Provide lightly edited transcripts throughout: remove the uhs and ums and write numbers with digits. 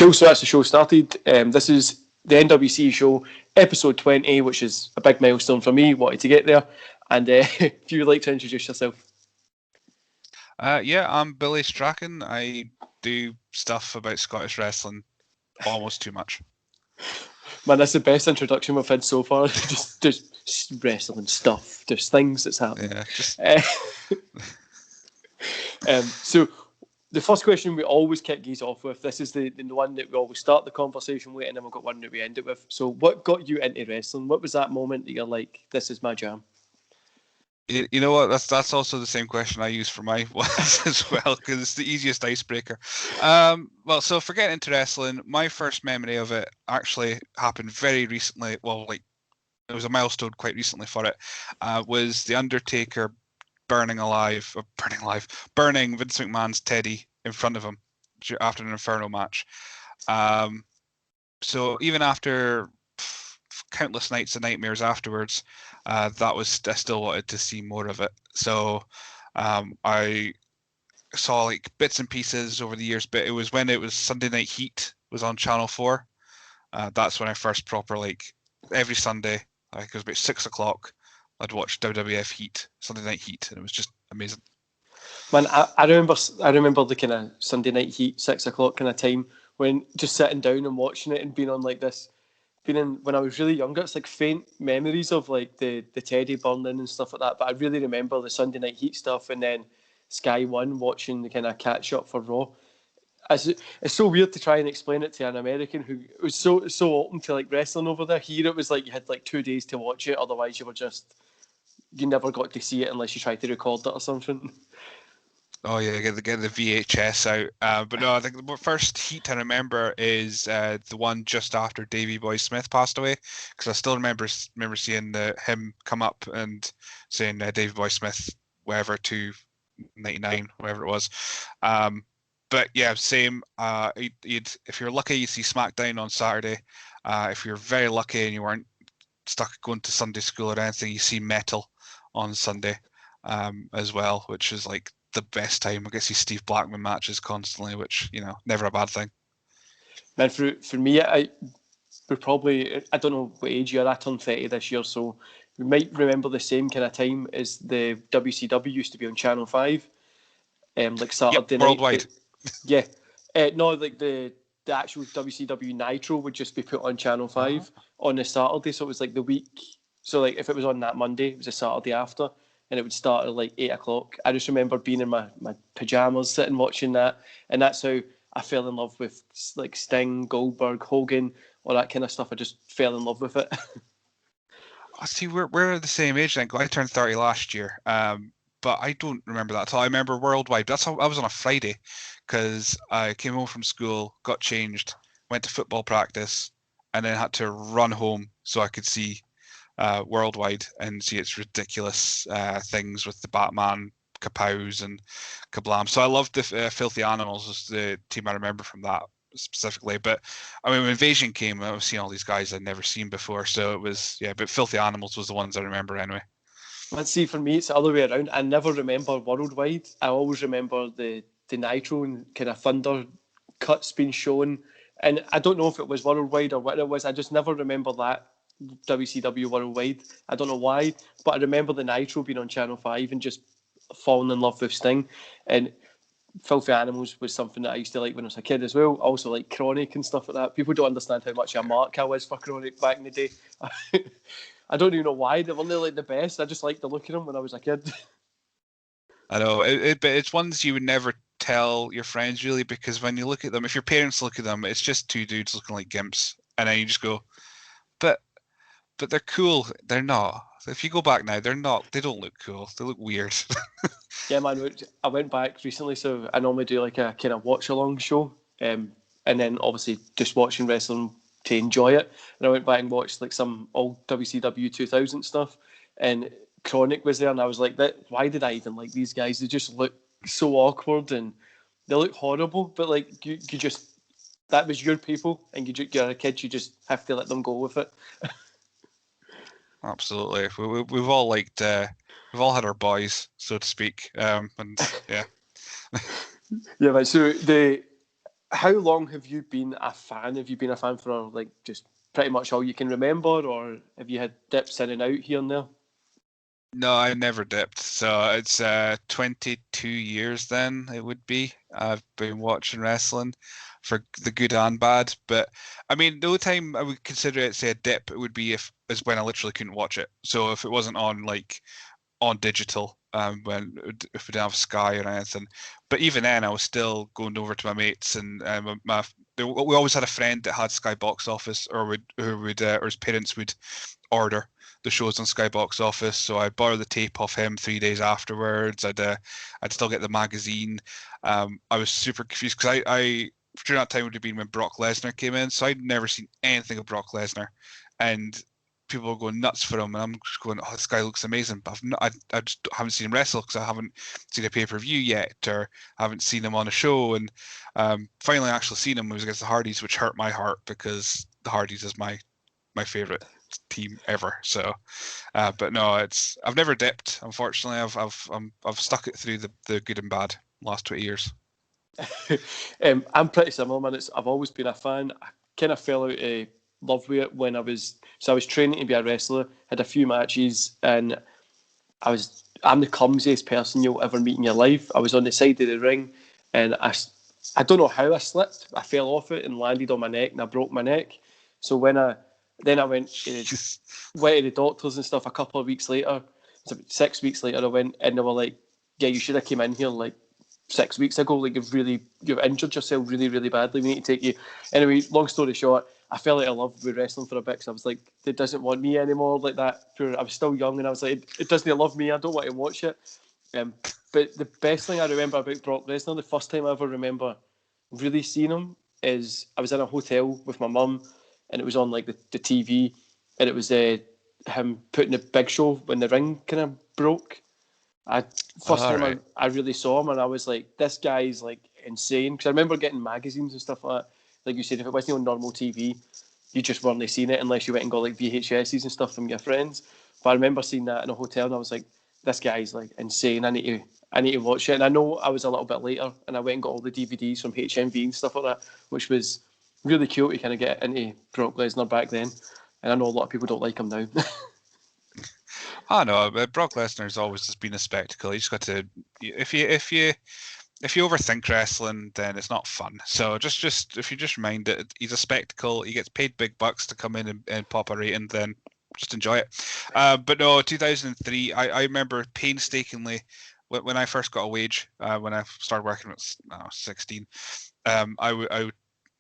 Cool, so that's the show started. This is the NWC Show Ep.20, which is a big milestone for me, wanted to get there. And if you would like to introduce yourself. Yeah, I'm Billy Strachan. I do stuff about Scottish wrestling almost too much. Man, that's the best introduction we've had so far. just wrestling stuff, just things that's happening. Yeah, just... So the first question we always kick geese off with, this is the one that we always start the conversation with, and then we've got one that we end it with. So what got you into wrestling? What was that moment that you're like, this is my jam? You know what? That's also the same question I use for my ones as well, because it's the easiest icebreaker. Well, so for getting into wrestling, my first memory of it actually happened very recently. Well, like it was a milestone quite recently for it. Was the Undertaker burning Vince McMahon's Teddy in front of him after an Inferno match. So even after countless nights and nightmares afterwards, I still wanted to see more of it. So I saw like bits and pieces over the years, but it was when it was Sunday Night Heat was on Channel 4. That's when I first proper, like every Sunday, like it was about 6 o'clock, I'd watch WWF Heat, Sunday Night Heat, and it was just amazing. Man, I remember the kind of Sunday Night Heat, 6 o'clock kind of time, when just sitting down and watching it and being on like this. When I was really younger, it's like faint memories of like the Teddy burning and stuff like that. But I really remember the Sunday Night Heat stuff, and then Sky One watching the kind of catch up for Raw. It's so weird to try and explain it to an American who was so open to like wrestling over there. Here it was like you had like 2 days to watch it, otherwise you never got to see it unless you tried to record it or something. Oh yeah, get the VHS out. But no, I think the first Heat I remember is the one just after Davey Boy Smith passed away, because I still remember seeing him come up and saying Davey Boy Smith, whatever, 299, whatever it was. But yeah, same. If you're lucky, you see SmackDown on Saturday. If you're very lucky and you weren't stuck going to Sunday school or anything, you see Metal on Sunday as well, which is like the best time. I get to see Steve Blackman matches constantly, which, never a bad thing. Man, for me, I don't know what age you're at. I turned 30 this year, so we might remember the same kind of time as the WCW used to be on Channel 5, like Saturday night. Worldwide. Yeah. No, like the actual WCW Nitro would just be put on Channel 5 on a Saturday, so it was like the week. So like if it was on that Monday, it was a Saturday after, and it would start at like 8 o'clock. I just remember being in my pajamas sitting watching that, and that's how I fell in love with like Sting, Goldberg, Hogan, all that kind of stuff. I just fell in love with it. See, we're the same age then. I turned 30 last year, but I don't remember that at all. I remember Worldwide. That's how I was on a Friday, because I came home from school, got changed, went to football practice, and then had to run home so I could see Worldwide and see its ridiculous things with the Batman kapows and kablam. So I loved the Filthy Animals as the team I remember from that specifically. But I mean, when Invasion came, I was seeing all these guys I'd never seen before. So it was, but Filthy Animals was the ones I remember anyway. Let's see, for me, it's the other way around. I never remember Worldwide. I always remember the Nitro and kind of Thunder cuts being shown. And I don't know if it was Worldwide or what it was. I just never remember that WCW Worldwide. I don't know why, but I remember the Nitro being on Channel 5 and just falling in love with Sting. And Filthy Animals was something that I used to like when I was a kid as well. Also like Chronic and stuff like that. People don't understand how much of a mark I was for Chronic back in the day. I don't even know why. They weren't like the best. I just liked the look of them when I was a kid. I know, but it's ones you would never tell your friends really, because when you look at them, if your parents look at them, it's just two dudes looking like gimps, and then you just go, but they're cool. They're not. If you go back now, they're not. They don't look cool. They look weird. Yeah, man. I went back recently, so I normally do like a kind of watch along show, and then obviously just watching wrestling to enjoy it. And I went back and watched like some old WCW 2000 stuff, and Chronic was there, and I was like, why did I even like these guys? They just look so awkward and they look horrible. But like you just, that was your people, and you're a kid. You just have to let them go with it. Absolutely, we've all liked, we've all had our boys, so to speak, and yeah. Yeah, right. So how long have you been a fan? Have you been a fan for like just pretty much all you can remember, or have you had dips in and out here and there? No, I never dipped. So it's 22 years then it would be. I've been watching wrestling for the good and bad. But I mean, the only time I would consider it, say, a dip, it would be if is when I literally couldn't watch it. So if it wasn't on like on digital, when if we didn't have Sky or anything. But even then, I was still going over to my mates and we always had a friend that had Sky Box Office or his parents would order the shows on Sky Box Office, so I'd borrow the tape off him 3 days afterwards. I'd still get the magazine. I was super confused because I during that time would have been when Brock Lesnar came in, so I'd never seen anything of Brock Lesnar, and people were going nuts for him, and I'm just going, "Oh, this guy looks amazing," but I just haven't seen him wrestle because I haven't seen a pay-per-view yet, or haven't seen him on a show, and finally actually seen him was against the Hardys, which hurt my heart because the Hardys is my favorite team ever. So, but no, I've never dipped. Unfortunately, I've stuck it through the good and bad last 20 years. I'm pretty similar, man. I've always been a fan. I kind of fell out of love with it when I was training to be a wrestler. Had a few matches, and I'm the clumsiest person you'll ever meet in your life. I was on the side of the ring, and I don't know how I slipped. I fell off it and landed on my neck, and I broke my neck. So when I went to the doctors and stuff a couple of weeks later. So 6 weeks later, I went and they were like, "Yeah, you should have came in here like 6 weeks ago. Like you've injured yourself really, really badly. We need to take you." Anyway, long story short, I fell out of love with wrestling for a bit because I was like, it doesn't want me anymore like that. I was still young and I was like, it doesn't love me. I don't want to watch it. But the best thing I remember about Brock Lesnar, the first time I ever remember really seeing him, is I was in a hotel with my mum and it was on like the TV and it was him putting the Big Show when the ring kind of broke. First time I really saw him and I was like, this guy's like insane. Because I remember getting magazines and stuff like that. Like you said, if it wasn't on normal TV, you just weren't seeing it unless you went and got like VHSs and stuff from your friends. But I remember seeing that in a hotel and I was like, this guy's like insane. I need to watch it. And I know I was a little bit later and I went and got all the DVDs from HMV and stuff like that, which was really cool to kind of get into Brock Lesnar back then. And I know a lot of people don't like him now. I know, but Brock Lesnar's always just been a spectacle. You just got to, if you overthink wrestling, then it's not fun. So just if you just remind it, he's a spectacle. He gets paid big bucks to come in and pop a rating, then just enjoy it. But no, 2003, I remember painstakingly when I first got a wage, when I started working when I was 16,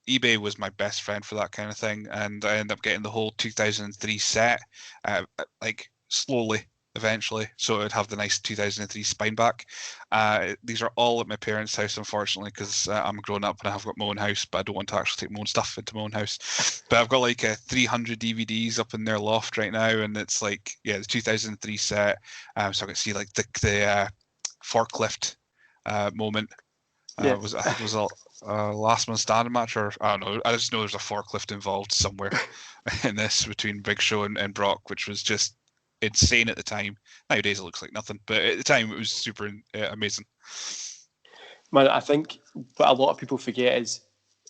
eBay was my best friend for that kind of thing, and I ended up getting the whole 2003 set, like slowly, eventually, so it would have the nice 2003 spine back. These are all at my parents' house, unfortunately, because I'm grown up and I have got my own house, but I don't want to actually take my own stuff into my own house. But I've got like 300 DVDs up in their loft right now, and it's like, yeah, the 2003 set. So I can see like the forklift moment. Yeah. Was I think it was a last man standing match, or I don't know. I just know there's a forklift involved somewhere in this between Big Show and Brock, which was just insane at the time. Nowadays it looks like nothing, but at the time it was super amazing. Man, I think what a lot of people forget is,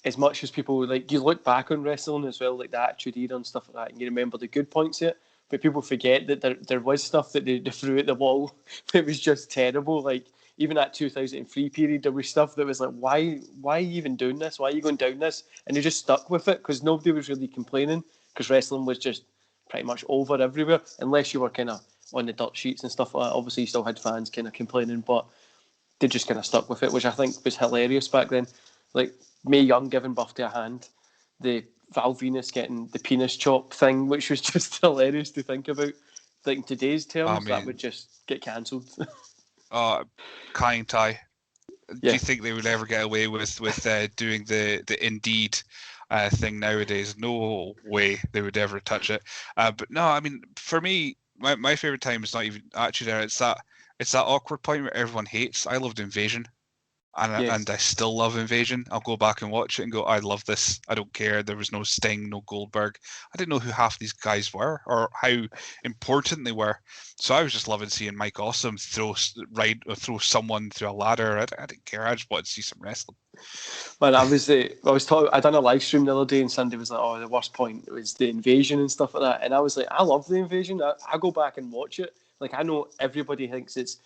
as much as people like, you look back on wrestling as well, like the Attitude Era and stuff like that, and you remember the good points of it, but people forget that there was stuff that they threw at the wall that was just terrible. Like even that 2003 period, there was stuff that was like, why are you even doing this? Why are you going down this? And they just stuck with it because nobody was really complaining because wrestling was just pretty much over everywhere, unless you were kind of on the dirt sheets and stuff like that. Obviously, you still had fans kind of complaining, but they just kind of stuck with it, which I think was hilarious back then. Like Mae Young giving birth to a hand, the Val Venus getting the penis chop thing, which was just hilarious to think about. Like in today's terms, that would just get cancelled. Kind Ty. Yeah. Do you think they would ever get away with doing the Indeed thing nowadays? No way they would ever touch it. But no, I mean, for me, my favorite time is not even Attitude Era. It's that awkward point where everyone hates. I loved Invasion. and I still love Invasion. I'll go back and watch it and go, I love this. I don't care. There was no Sting, no Goldberg. I didn't know who half these guys were or how important they were. So I was just loving seeing Mike Awesome throw someone through a ladder. I didn't care. I just wanted to see some wrestling. Man, I done a live stream the other day, and Sandy was like, "Oh, the worst point was the Invasion and stuff like that." And I was like, "I love the Invasion. I go back and watch it. Like, I know everybody thinks it's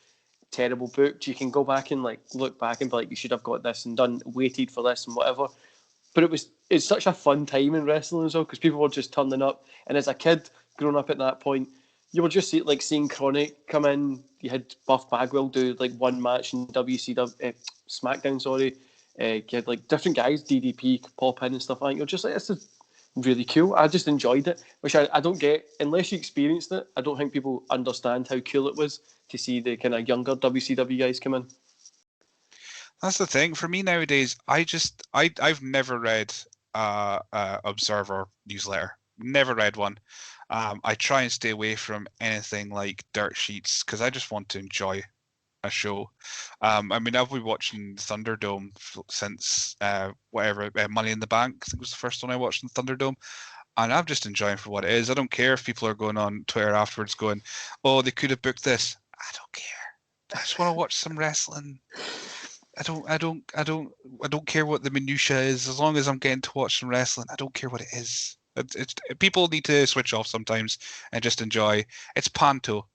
terrible booked. You can go back and like look back and be like, you should have got this and waited for this and whatever." But it's such a fun time in wrestling as well, because people were just turning up. And as a kid growing up at that point, you were just seeing Chronic come in. You had Buff Bagwell do like one match in SmackDown, sorry. You had like different guys, DDP pop in and stuff like that. You're just like, this is really cool. I just enjoyed it, which I don't get unless you experienced it. I don't think people understand how cool it was to see the kind of younger WCW guys come in. That's the thing for me nowadays. I've never read Observer newsletter. Never read one. I try and stay away from anything like dirt sheets because I just want to enjoy a show. I mean, I've been watching Thunderdome since Money in the Bank. I think was the first one I watched in Thunderdome, and I'm just enjoying for what it is. I don't care if people are going on Twitter afterwards going, "Oh, they could have booked this." I don't care. I just want to watch some wrestling. I don't care what the minutia is as long as I'm getting to watch some wrestling. I don't care what it is. People need to switch off sometimes and just enjoy. It's Panto.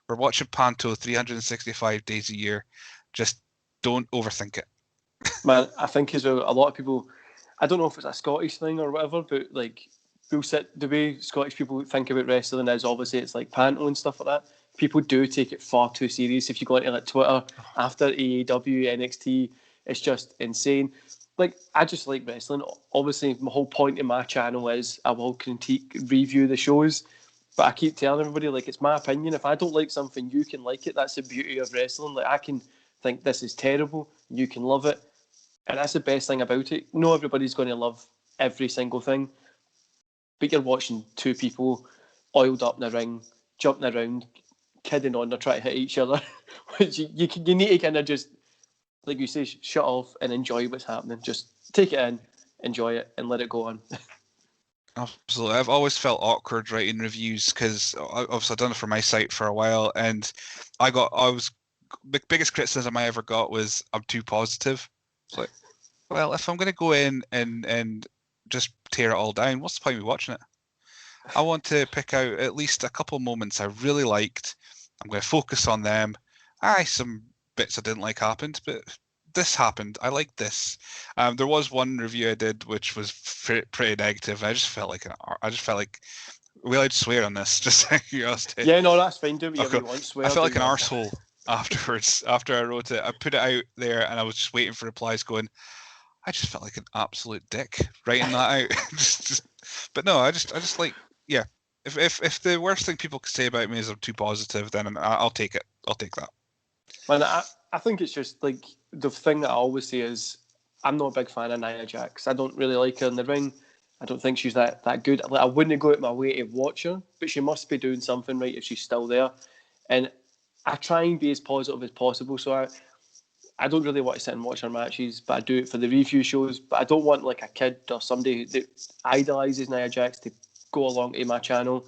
We're watching Panto 365 days a year. Just don't overthink it. Man, I think as well, a lot of people, I don't know if it's a Scottish thing or whatever, but like the way Scottish people think about wrestling is obviously it's like Panto and stuff like that. People do take it far too serious. If you go into like Twitter after AEW, NXT, it's just insane. Like, I just like wrestling. Obviously, my whole point in my channel is I will review the shows, but I keep telling everybody, like, it's my opinion. If I don't like something, you can like it. That's the beauty of wrestling. Like, I can think this is terrible, you can love it, and that's the best thing about it. No, everybody's going to love every single thing, but you're watching two people oiled up in a ring, jumping around, kidding on, they're trying to hit each other. Which you need to kind of just, like you say, shut off and enjoy what's happening. Just take it in, enjoy it, and let it go on. Absolutely. I've always felt awkward writing reviews because obviously I've done it for my site for a while, and the biggest criticism I ever got was I'm too positive. It's like, well, if I'm going to go in and just tear it all down, what's the point of me watching it? I want to pick out at least a couple moments I really liked. I'm going to focus on them. Some bits I didn't like happened, but this happened. I liked this. There was one review I did which was pretty negative. I just felt like we allowed to swear on this. Just out of curiosity. Yeah, no, that's fine. Do whatever you want. Swear. I felt like an arsehole afterwards. After I wrote it, I put it out there and I was just waiting for replies going, I just felt like an absolute dick writing that out. But no, I just like, yeah. If the worst thing people could say about me is I'm too positive, then I'll take it. I'll take that. Man, I think it's just like the thing that I always say is I'm not a big fan of Nia Jax. I don't really like her in the ring. I don't think she's that good. Like, I wouldn't go out my way to watch her, but she must be doing something right if she's still there. And I try and be as positive as possible. So I don't really want to sit and watch her matches, but I do it for the review shows. But I don't want like a kid or somebody that idolises Nia Jax to go along to my channel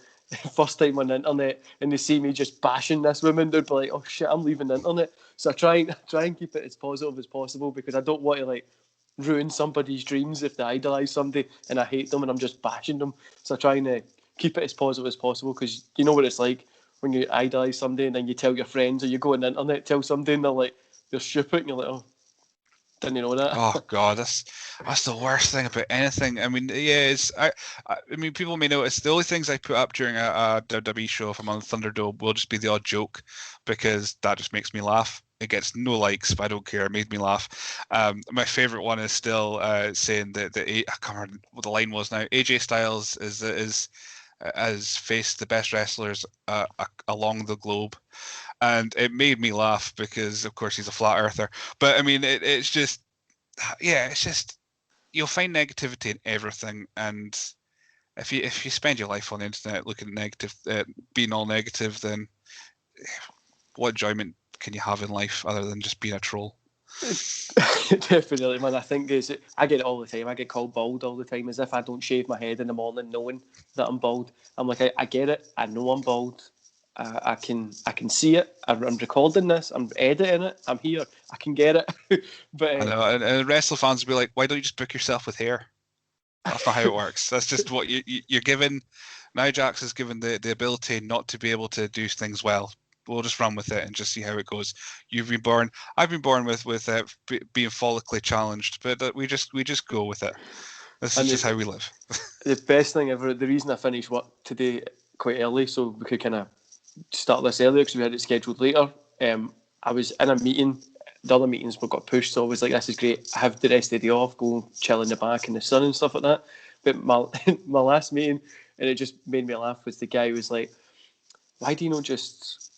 first time on the internet and they see me just bashing this woman. They'd be like, "Oh shit, I'm leaving the internet." So I try and keep it as positive as possible because I don't want to like ruin somebody's dreams if they idolise somebody and I hate them and I'm just bashing them. So I try and keep it as positive as possible because you know what it's like when you idolise somebody and then you tell your friends or you go on the internet tell somebody and they're like, "You're stupid," and you're like, "Oh, didn't you know that?" Oh god, that's the worst thing about anything. I mean, yeah, I mean, people may notice the only things I put up during a WWE show if I'm on Thunderdome will just be the odd joke because that just makes me laugh. It gets no likes, but I don't care. It made me laugh. My favorite one is still saying that I can't remember what the line was now. AJ Styles has faced the best wrestlers along the globe. And it made me laugh because, of course, he's a flat earther. But I mean, it's just, yeah, it's just you'll find negativity in everything. And if you spend your life on the internet looking at negative, being all negative, then what enjoyment can you have in life other than just being a troll? Definitely, man. I think I get it all the time. I get called bald all the time, as if I don't shave my head in the morning, knowing that I'm bald. I'm like, I get it. I know I'm bald. I can see it. I'm recording this. I'm editing it. I'm here. I can get it. But I know, and wrestler fans will be like, "Why don't you just book yourself with hair?" That's not how it works. That's just what you're given. Nia Jax is given the ability not to be able to do things well. We'll just run with it and just see how it goes. You've been born. I've been born with being follically challenged, but we just go with it. This is just how we live. The best thing ever. The reason I finished work today quite early, so we could kind of start this earlier because we had it scheduled later. I was in a meeting. The other meetings were got pushed, so I was like, "This is great. I have the rest of the day off. Go chill in the back in the sun and stuff like that." But my last meeting, and it just made me laugh, was the guy who was like, "Why do you not just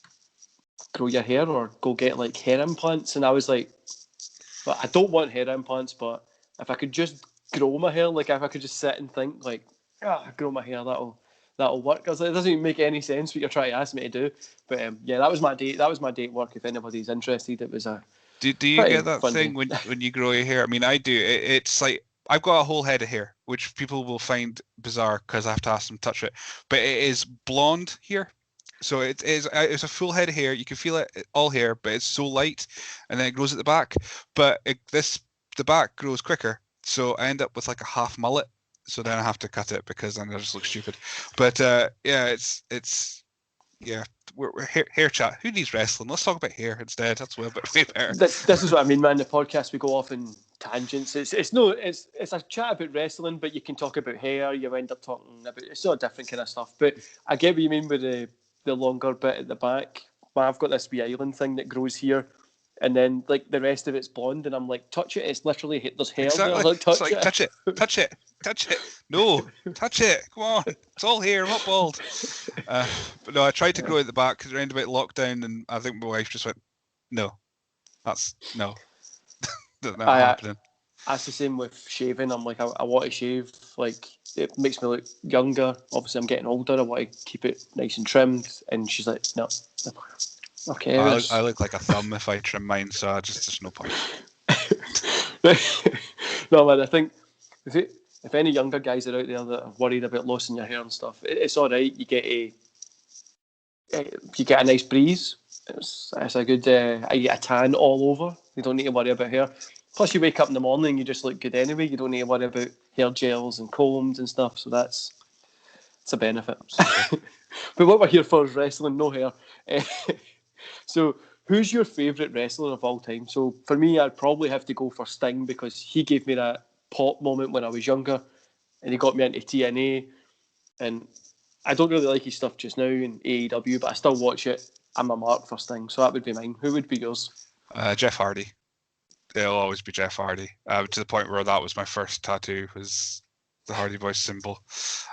grow your hair or go get like hair implants?" And I was like, "Well, I don't want hair implants, but if I could just grow my hair, like if I could just sit and think like, grow my hair, that'll work." I was like, it doesn't even make any sense what you're trying to ask me to do. But yeah, that was my date. That was my date work. If anybody's interested, it was a Do you get that thing when you grow your hair? I mean, I do. It's like I've got a whole head of hair, which people will find bizarre because I have to ask them to touch it. But it is blonde here, so it's a full head of hair. You can feel it all hair, but it's so light, and then it grows at the back. But the back grows quicker, so I end up with like a half mullet. So then I have to cut it because then I just look stupid. But yeah, yeah, we're hair chat. Who needs wrestling? Let's talk about hair instead. That's way better. This is what I mean, man. The podcast, we go off in tangents. It's a chat about wrestling, but you can talk about hair. You end up talking about it's all different kind of stuff. But I get what you mean with the longer bit at the back. I've got this wee island thing that grows here, and then like the rest of it's blonde, and I'm like, touch it. It's literally there's hair exactly. there. Like, touch it. No, touch it. Come on, it's all hair. I'm not bald. But no, I tried to grow it at the back because around about lockdown, and I think my wife just went, "No, that's no, that's not happening." That's the same with shaving. I'm like, I want to shave. Like, it makes me look younger. Obviously, I'm getting older. I want to keep it nice and trimmed. And she's like, no. Okay. I look like a thumb if I trim mine, so there's no point. No, man. I think if any younger guys are out there that are worried about losing your hair and stuff, it's all right. You get a nice breeze. It's a good. You get a tan all over. You don't need to worry about hair. Plus, you wake up in the morning, you just look good anyway. You don't need to worry about hair gels and combs and stuff. So it's a benefit. But what we're here for is wrestling, no hair. So, who's your favourite wrestler of all time? So, for me, I'd probably have to go for Sting because he gave me that pop moment when I was younger, and he got me into TNA. And I don't really like his stuff just now in AEW, but I still watch it. I'm a mark for Sting, so that would be mine. Who would be yours? Jeff Hardy. It'll always be Jeff Hardy. To the point where that was my first tattoo, was the Hardy Boys symbol.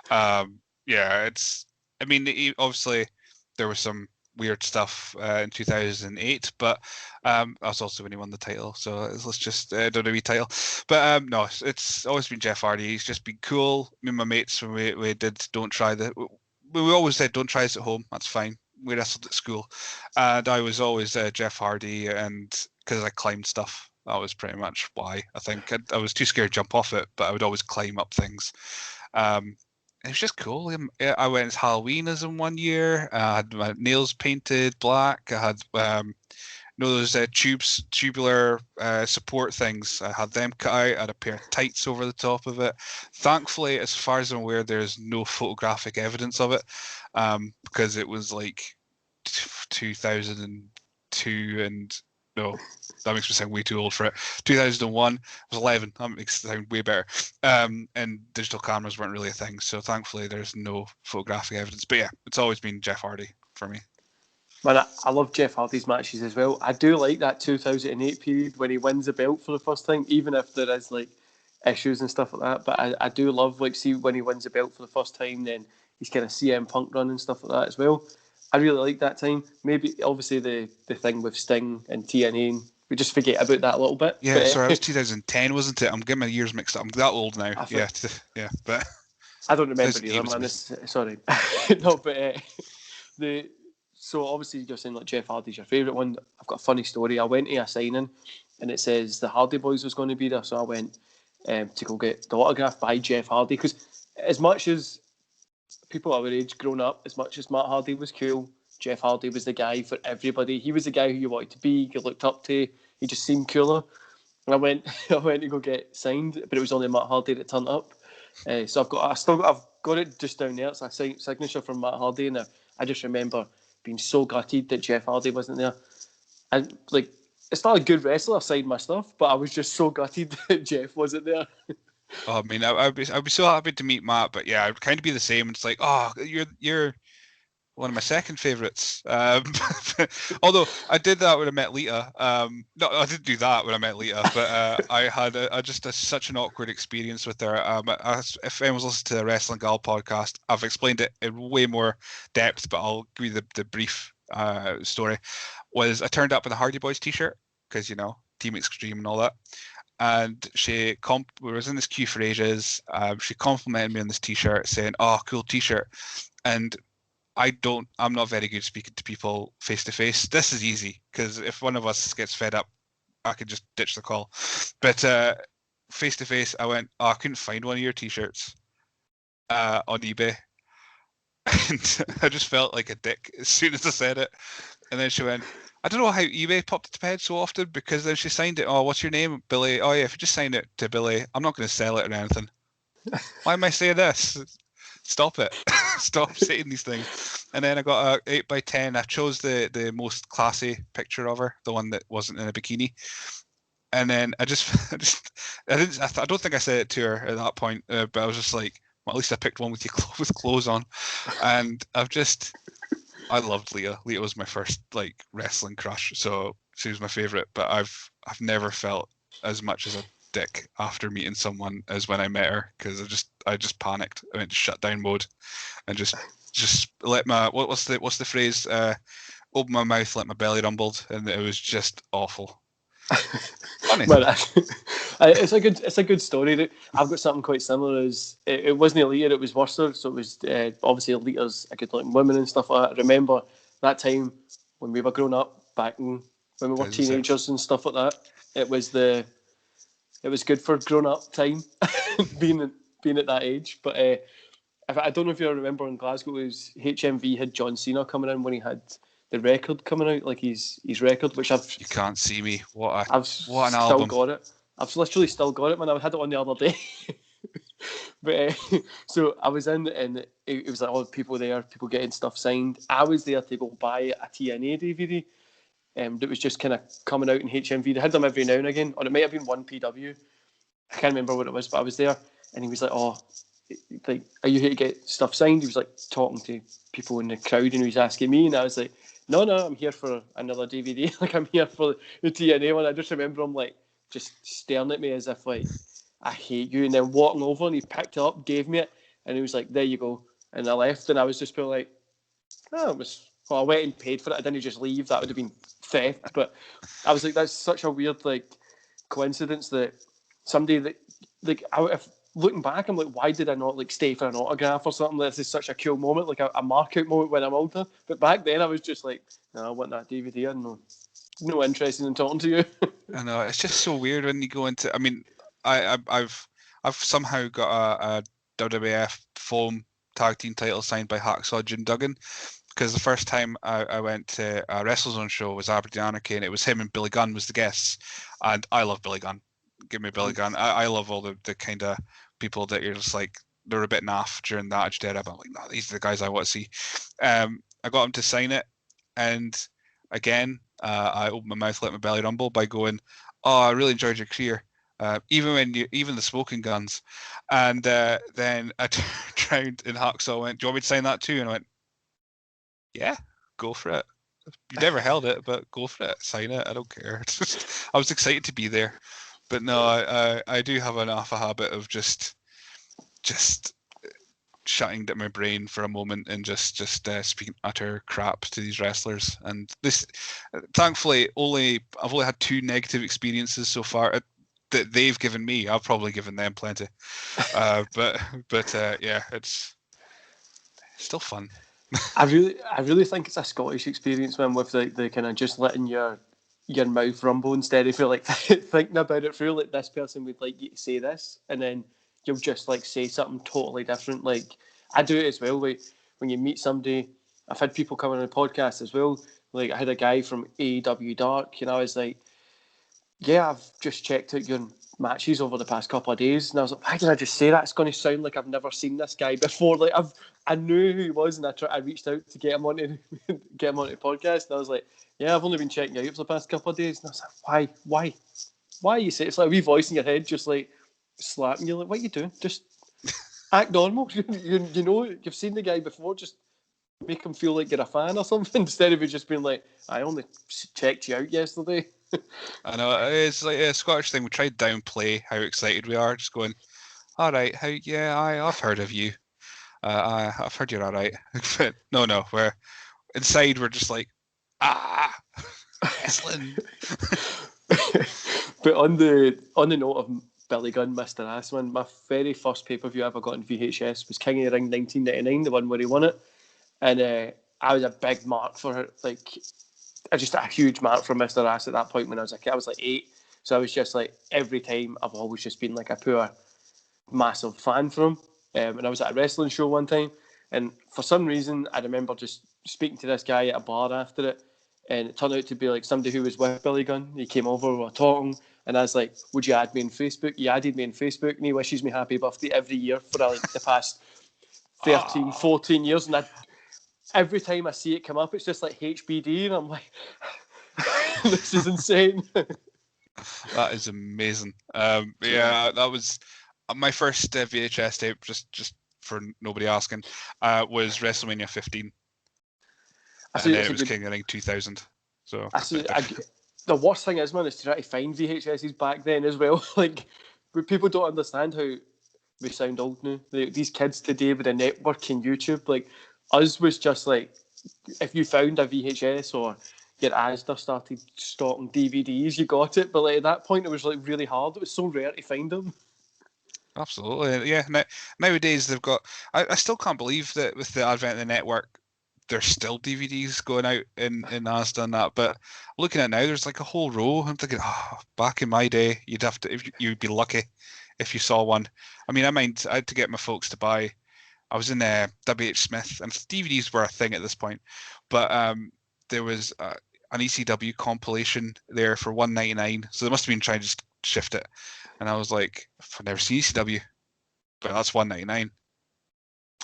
Yeah, I mean, obviously there was some weird stuff in 2008, but that's also when he won the title. So let's just WWE title. But no, it's always been Jeff Hardy. He's just been cool. Me and my mates, when we did Don't Try the, we always said don't try this at home. That's fine. We wrestled at school, and I was always Jeff Hardy, and because I climbed stuff. That was pretty much why. I think I was too scared to jump off it, but I would always climb up things. It was just cool. I went as Halloween as in 1 year. I had my nails painted black. I had those tubular support things. I had them cut out. I had a pair of tights over the top of it. Thankfully, as far as I'm aware, there's no photographic evidence of it because it was like 2002 and no, that makes me sound way too old for it. 2001, I was 11. That makes it sound way better. And digital cameras weren't really a thing, so thankfully there's no photographic evidence. But yeah, it's always been Jeff Hardy for me. Man, I love Jeff Hardy's matches as well. I do like that 2008 period when he wins the belt for the first time, even if there is like issues and stuff like that. But I do love see when he wins the belt for the first time, then he's kind of CM Punk run and stuff like that as well. I really like that time. Maybe obviously the thing with Sting and TNA, we just forget about that a little bit. Yeah, but, sorry, it was 2010, wasn't it? I'm getting my years mixed up. I'm that old now. Yeah, but I don't remember either, man. Sorry, no, but so obviously you're saying like Jeff Hardy's your favourite one. I've got a funny story. I went to a signing and it says the Hardy Boys was going to be there, so I went to go get the autograph by Jeff Hardy, because as much as people our age growing up, as much as Matt Hardy was cool, Jeff Hardy was the guy for everybody. He was the guy who you wanted to be, you looked up to. He just seemed cooler. And I went to go get signed, but it was only Matt Hardy that turned up. So I've got it just down there. It's a signature from Matt Hardy, and I just remember being so gutted that Jeff Hardy wasn't there. And like, it's not a good wrestler, I signed my stuff, but I was just so gutted that Jeff wasn't there. Oh, I mean, I'd be so happy to meet Matt, but yeah, I'd kind of be the same. It's like, oh, you're one of my second favourites. Although I did that when I met Lita. No, I didn't do that when I met Lita, but I had such an awkward experience with her. If anyone's listened to the Wrestling Gal podcast, I've explained it in way more depth, but I'll give you the brief story. Was I turned up in a Hardy Boys t-shirt, because, you know, Team Extreme and all that. And we was in this queue for ages. She complimented me on this t-shirt, saying, "Oh, cool t-shirt." And I'm not very good speaking to people face to face. This is easy, because if one of us gets fed up, I could just ditch the call. But face to face, I went, "Oh, I couldn't find one of your t-shirts on eBay." And I just felt like a dick as soon as I said it. And then she went, "I don't know how eBay popped into my head so often," because then she signed it. "Oh, what's your name, Billy?" "Oh yeah, if you just sign it to Billy, I'm not going to sell it or anything." Why am I saying this? Stop it. Stop saying these things. And then I got a 8x10. I chose the most classy picture of her, the one that wasn't in a bikini. And then I don't think I said it to her at that point, but I was just like, well, at least I picked one with clothes on. And I loved Lita. Lita was my first like wrestling crush, so she was my favorite. But I've never felt as much as a dick after meeting someone as when I met her, because I just panicked. I went to shutdown mode and just let my what's the phrase? Open my mouth, let my belly rumbled, and it was just awful. Funny. But it's a good story. I've got something quite similar. It wasn't Lita, it was Worcester, so it was obviously Lita's a good looking women and stuff like that. I remember that time when we were growing up back when we were teenagers and stuff like that. It was good for grown up time, being at that age. But I don't know if you remember in Glasgow, it was HMV had John Cena coming in when he had the record coming out, like his record, which You Can't See Me. What an album. Still got it. I've literally still got it, man. I had it on the other day. But so I was in, and it was like all people there, people getting stuff signed. I was there to go buy a TNA DVD that was just kind of coming out in HMV. They had them every now and again, or it might have been 1PW. I can't remember what it was, but I was there, and he was like, "Oh, like, are you here to get stuff signed?" He was like talking to people in the crowd, and he was asking me, and I was like, No, I'm here for another DVD. Like, I'm here for the TNA one. I just remember him like just staring at me as if like, I hate you, and then walking over, and he picked it up, gave me it, and he was like, "There you go." And I left, and I was just like, "Oh, it was." Well, I went and paid for it. I didn't just leave. That would have been theft. But I was like, that's such a weird like coincidence that somebody that like if looking back, I'm like, why did I not like stay for an autograph or something? This is such a cool moment, like a mark-out moment when I'm older. But back then, I was just like, no, I want that DVD. I'm no interested in talking to you. I know, it's just so weird when you go into. I mean, I've somehow got a WWF foam tag team title signed by Hacksaw Jim Duggan, because the first time I went to a WrestleZone show was Aberdeen Anarchy, and it was him and Billy Gunn was the guests, and I love Billy Gunn. Give me Billy Gunn. I love all the kind of people that you're just like, they're a bit naff during the Attitude Era, but I'm like, no, these are the guys I want to see. I got him to sign it, and again, I opened my mouth, let my belly rumble by going, "Oh, I really enjoyed your career, even the smoking guns." And then I turned around and Hacksaw went, "Do you want me to sign that too?" And I went, "Yeah, go for it. You've never held it, but go for it. Sign it. I don't care." I was excited to be there. But no, I do have an awful habit of just shutting down my brain for a moment and just speaking utter crap to these wrestlers. And this, thankfully, I've only had 2 negative experiences so far that they've given me. I've probably given them plenty. But yeah, it's still fun. I really think it's a Scottish experience, man, with the kind of just letting your your mouth rumble instead of like thinking about it through. Like, this person would like you to say this, and then you'll just like say something totally different. Like, I do it as well. Like, when you meet somebody, I've had people come on the podcast as well. Like, I had a guy from AEW Dark, and I was like, yeah, I've just checked out your matches over the past couple of days, and I was like, why did I just say that? It's going to sound like I've never seen this guy before. Like, I knew who he was, and I reached out to get him onto get him onto the podcast, and I was like, yeah, I've only been checking you out for the past couple of days, and I was like, why? You say it's like a wee voice in your head, just like slapping you, like, what are you doing? Just act normal. You know, you've seen the guy before, just make him feel like you're a fan or something, instead of it just being like, I only checked you out yesterday. I know it's like a Scottish thing. We try to downplay how excited we are, just going, "All right, I've heard of you. I've heard you're all right." But no, we're inside. We're just like, wrestling. But on the note of Billy Gunn, Mr. Assman, my very first pay-per-view I ever got in VHS was King of the Ring 1999, the one where he won it, and I was a big mark for it, like just a huge mark for Mr. Ass at that point when I was a kid. I was like 8, so I was just like, every time I've always just been like a poor massive fan from him. And I was at a wrestling show one time, and for some reason I remember just speaking to this guy at a bar after it, and it turned out to be like somebody who was with Billy Gunn. He came over, we were talking, and I was like, would you add me on Facebook? He added me on Facebook, and he wishes me happy birthday every year for like the past 13, 14 years, and every time I see it come up, it's just like HBD, and I'm like, this is insane. That is amazing. Yeah, that was my first VHS tape. Just for nobody asking, was WrestleMania 15, and it was King of the Ring 2000. So the worst thing is, man, is to try to find VHSs back then as well. Like, people don't understand how we sound old now. These kids today with a network and YouTube, like, us was just like, if you found a VHS or your Asda started stocking DVDs, you got it. But like, at that point, it was like really hard. It was so rare to find them. Absolutely, yeah. Nowadays they've got. I still can't believe that with the advent of the network, there's still DVDs going out in Asda and that. But looking at now, there's like a whole row. I'm thinking, back in my day, you'd have to. You'd be lucky if you saw one. I mean, I had to get my folks to buy. I was in W.H. Smith, and DVDs were a thing at this point. But there was an ECW compilation there for $1.99, so they must have been trying to just shift it. And I was like, I've never seen ECW, but that's $1.99.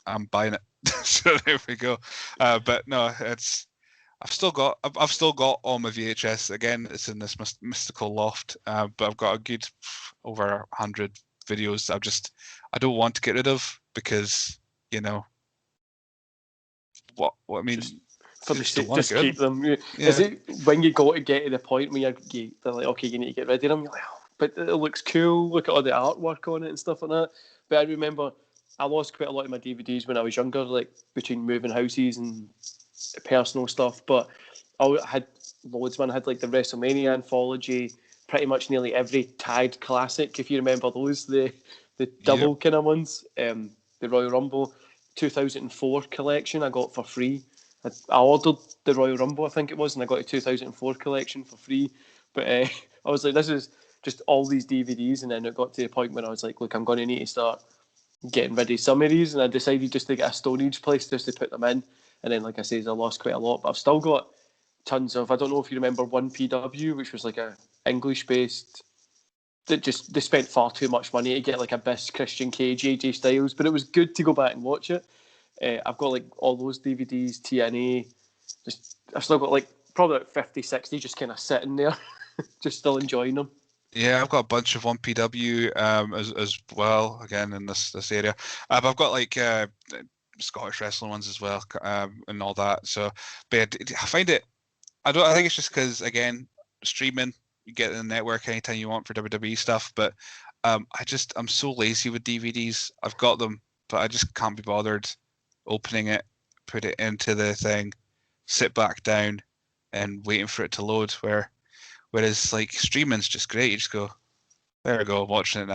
I'm buying it. So there we go. But no, I've still got all my VHS. Again, it's in this mystical loft. But I've got a good over 100 videos. I don't want to get rid of, because what I mean. Just keep them. Yeah. Is it when you got to get to the point where they're like, okay, you need to get rid of them? You're like, but it looks cool. Look at all the artwork on it and stuff like that. But I remember I lost quite a lot of my DVDs when I was younger, like between moving houses and personal stuff. But I had loads, man. I had like the WrestleMania anthology, pretty much nearly every Tide classic, if you remember those, the double kind of ones. The Royal Rumble 2004 collection I got for free. I ordered the Royal Rumble, I think it was, and I got a 2004 collection for free. But I was like, this is just all these DVDs, and then it got to the point where I was like, look, I'm going to need to start getting rid of some of these, and I decided just to get a storage place just to put them in. And then, like I say, I lost quite a lot, but I've still got tons of. I don't know if you remember 1PW, which was like a English-based. They spent far too much money to get like Abyss, Christian Cage, AJ Styles, but it was good to go back and watch it. I've got like all those DVDs, TNA. I've still got like probably like 50, 60 just kind of sitting there, just still enjoying them. Yeah, I've got a bunch of 1PW as well, again, in this area. But I've got like Scottish wrestling ones as well, and all that. So, but I find it. I think it's just because, again, streaming, you get in the network anytime you want for WWE stuff. But I'm so lazy with DVDs. I've got them, but I just can't be bothered opening it, put it into the thing, sit back down, and waiting for it to load. Whereas like streaming's just great. You just go, there we go, I'm watching it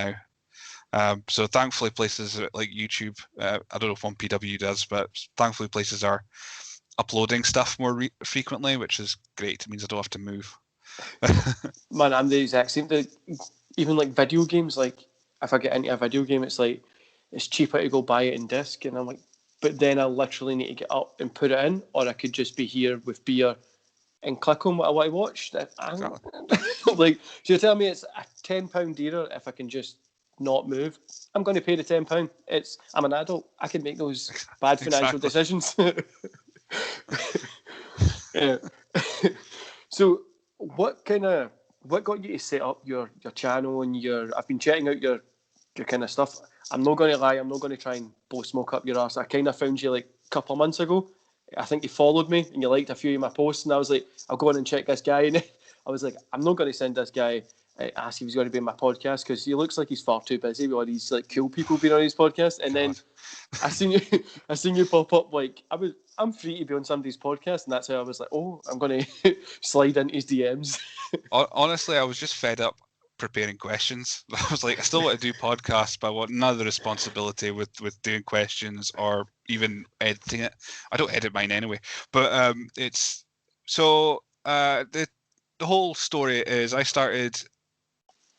now. So thankfully places like YouTube, I don't know if 1PW does, but thankfully places are uploading stuff more frequently, which is great. It means I don't have to move. Man, I'm the exact same. Even like video games, like if I get into a video game, it's like it's cheaper to go buy it in disc, and I'm like, but then I literally need to get up and put it in, or I could just be here with beer and click on what I want to watch. Like, so you're telling me it's a £10 dearer if I can just not move? I'm going to pay the £10. I'm an adult. I can make those bad financial decisions. Yeah. So, what got you to set up your channel and I've been checking out your kind of stuff. I'm not going to lie. I'm not going to try and blow smoke up your ass. I kind of found you like a couple of months ago. I think you followed me and you liked a few of my posts, and I was like, I'll go in and check this guy. And I was like, I'm not going to send this guy ask if he's going to be in my podcast because he looks like he's far too busy with all these like cool people being on his podcast. And then I seen you pop up like I'm free to be on somebody's podcast, and that's how I was like, oh, I'm going to slide into his DMs. Honestly, I was just fed up preparing questions. I was like, I still want to do podcasts, but I want none of the responsibility with doing questions or even editing it. I don't edit mine anyway. But it's so the whole story is I started.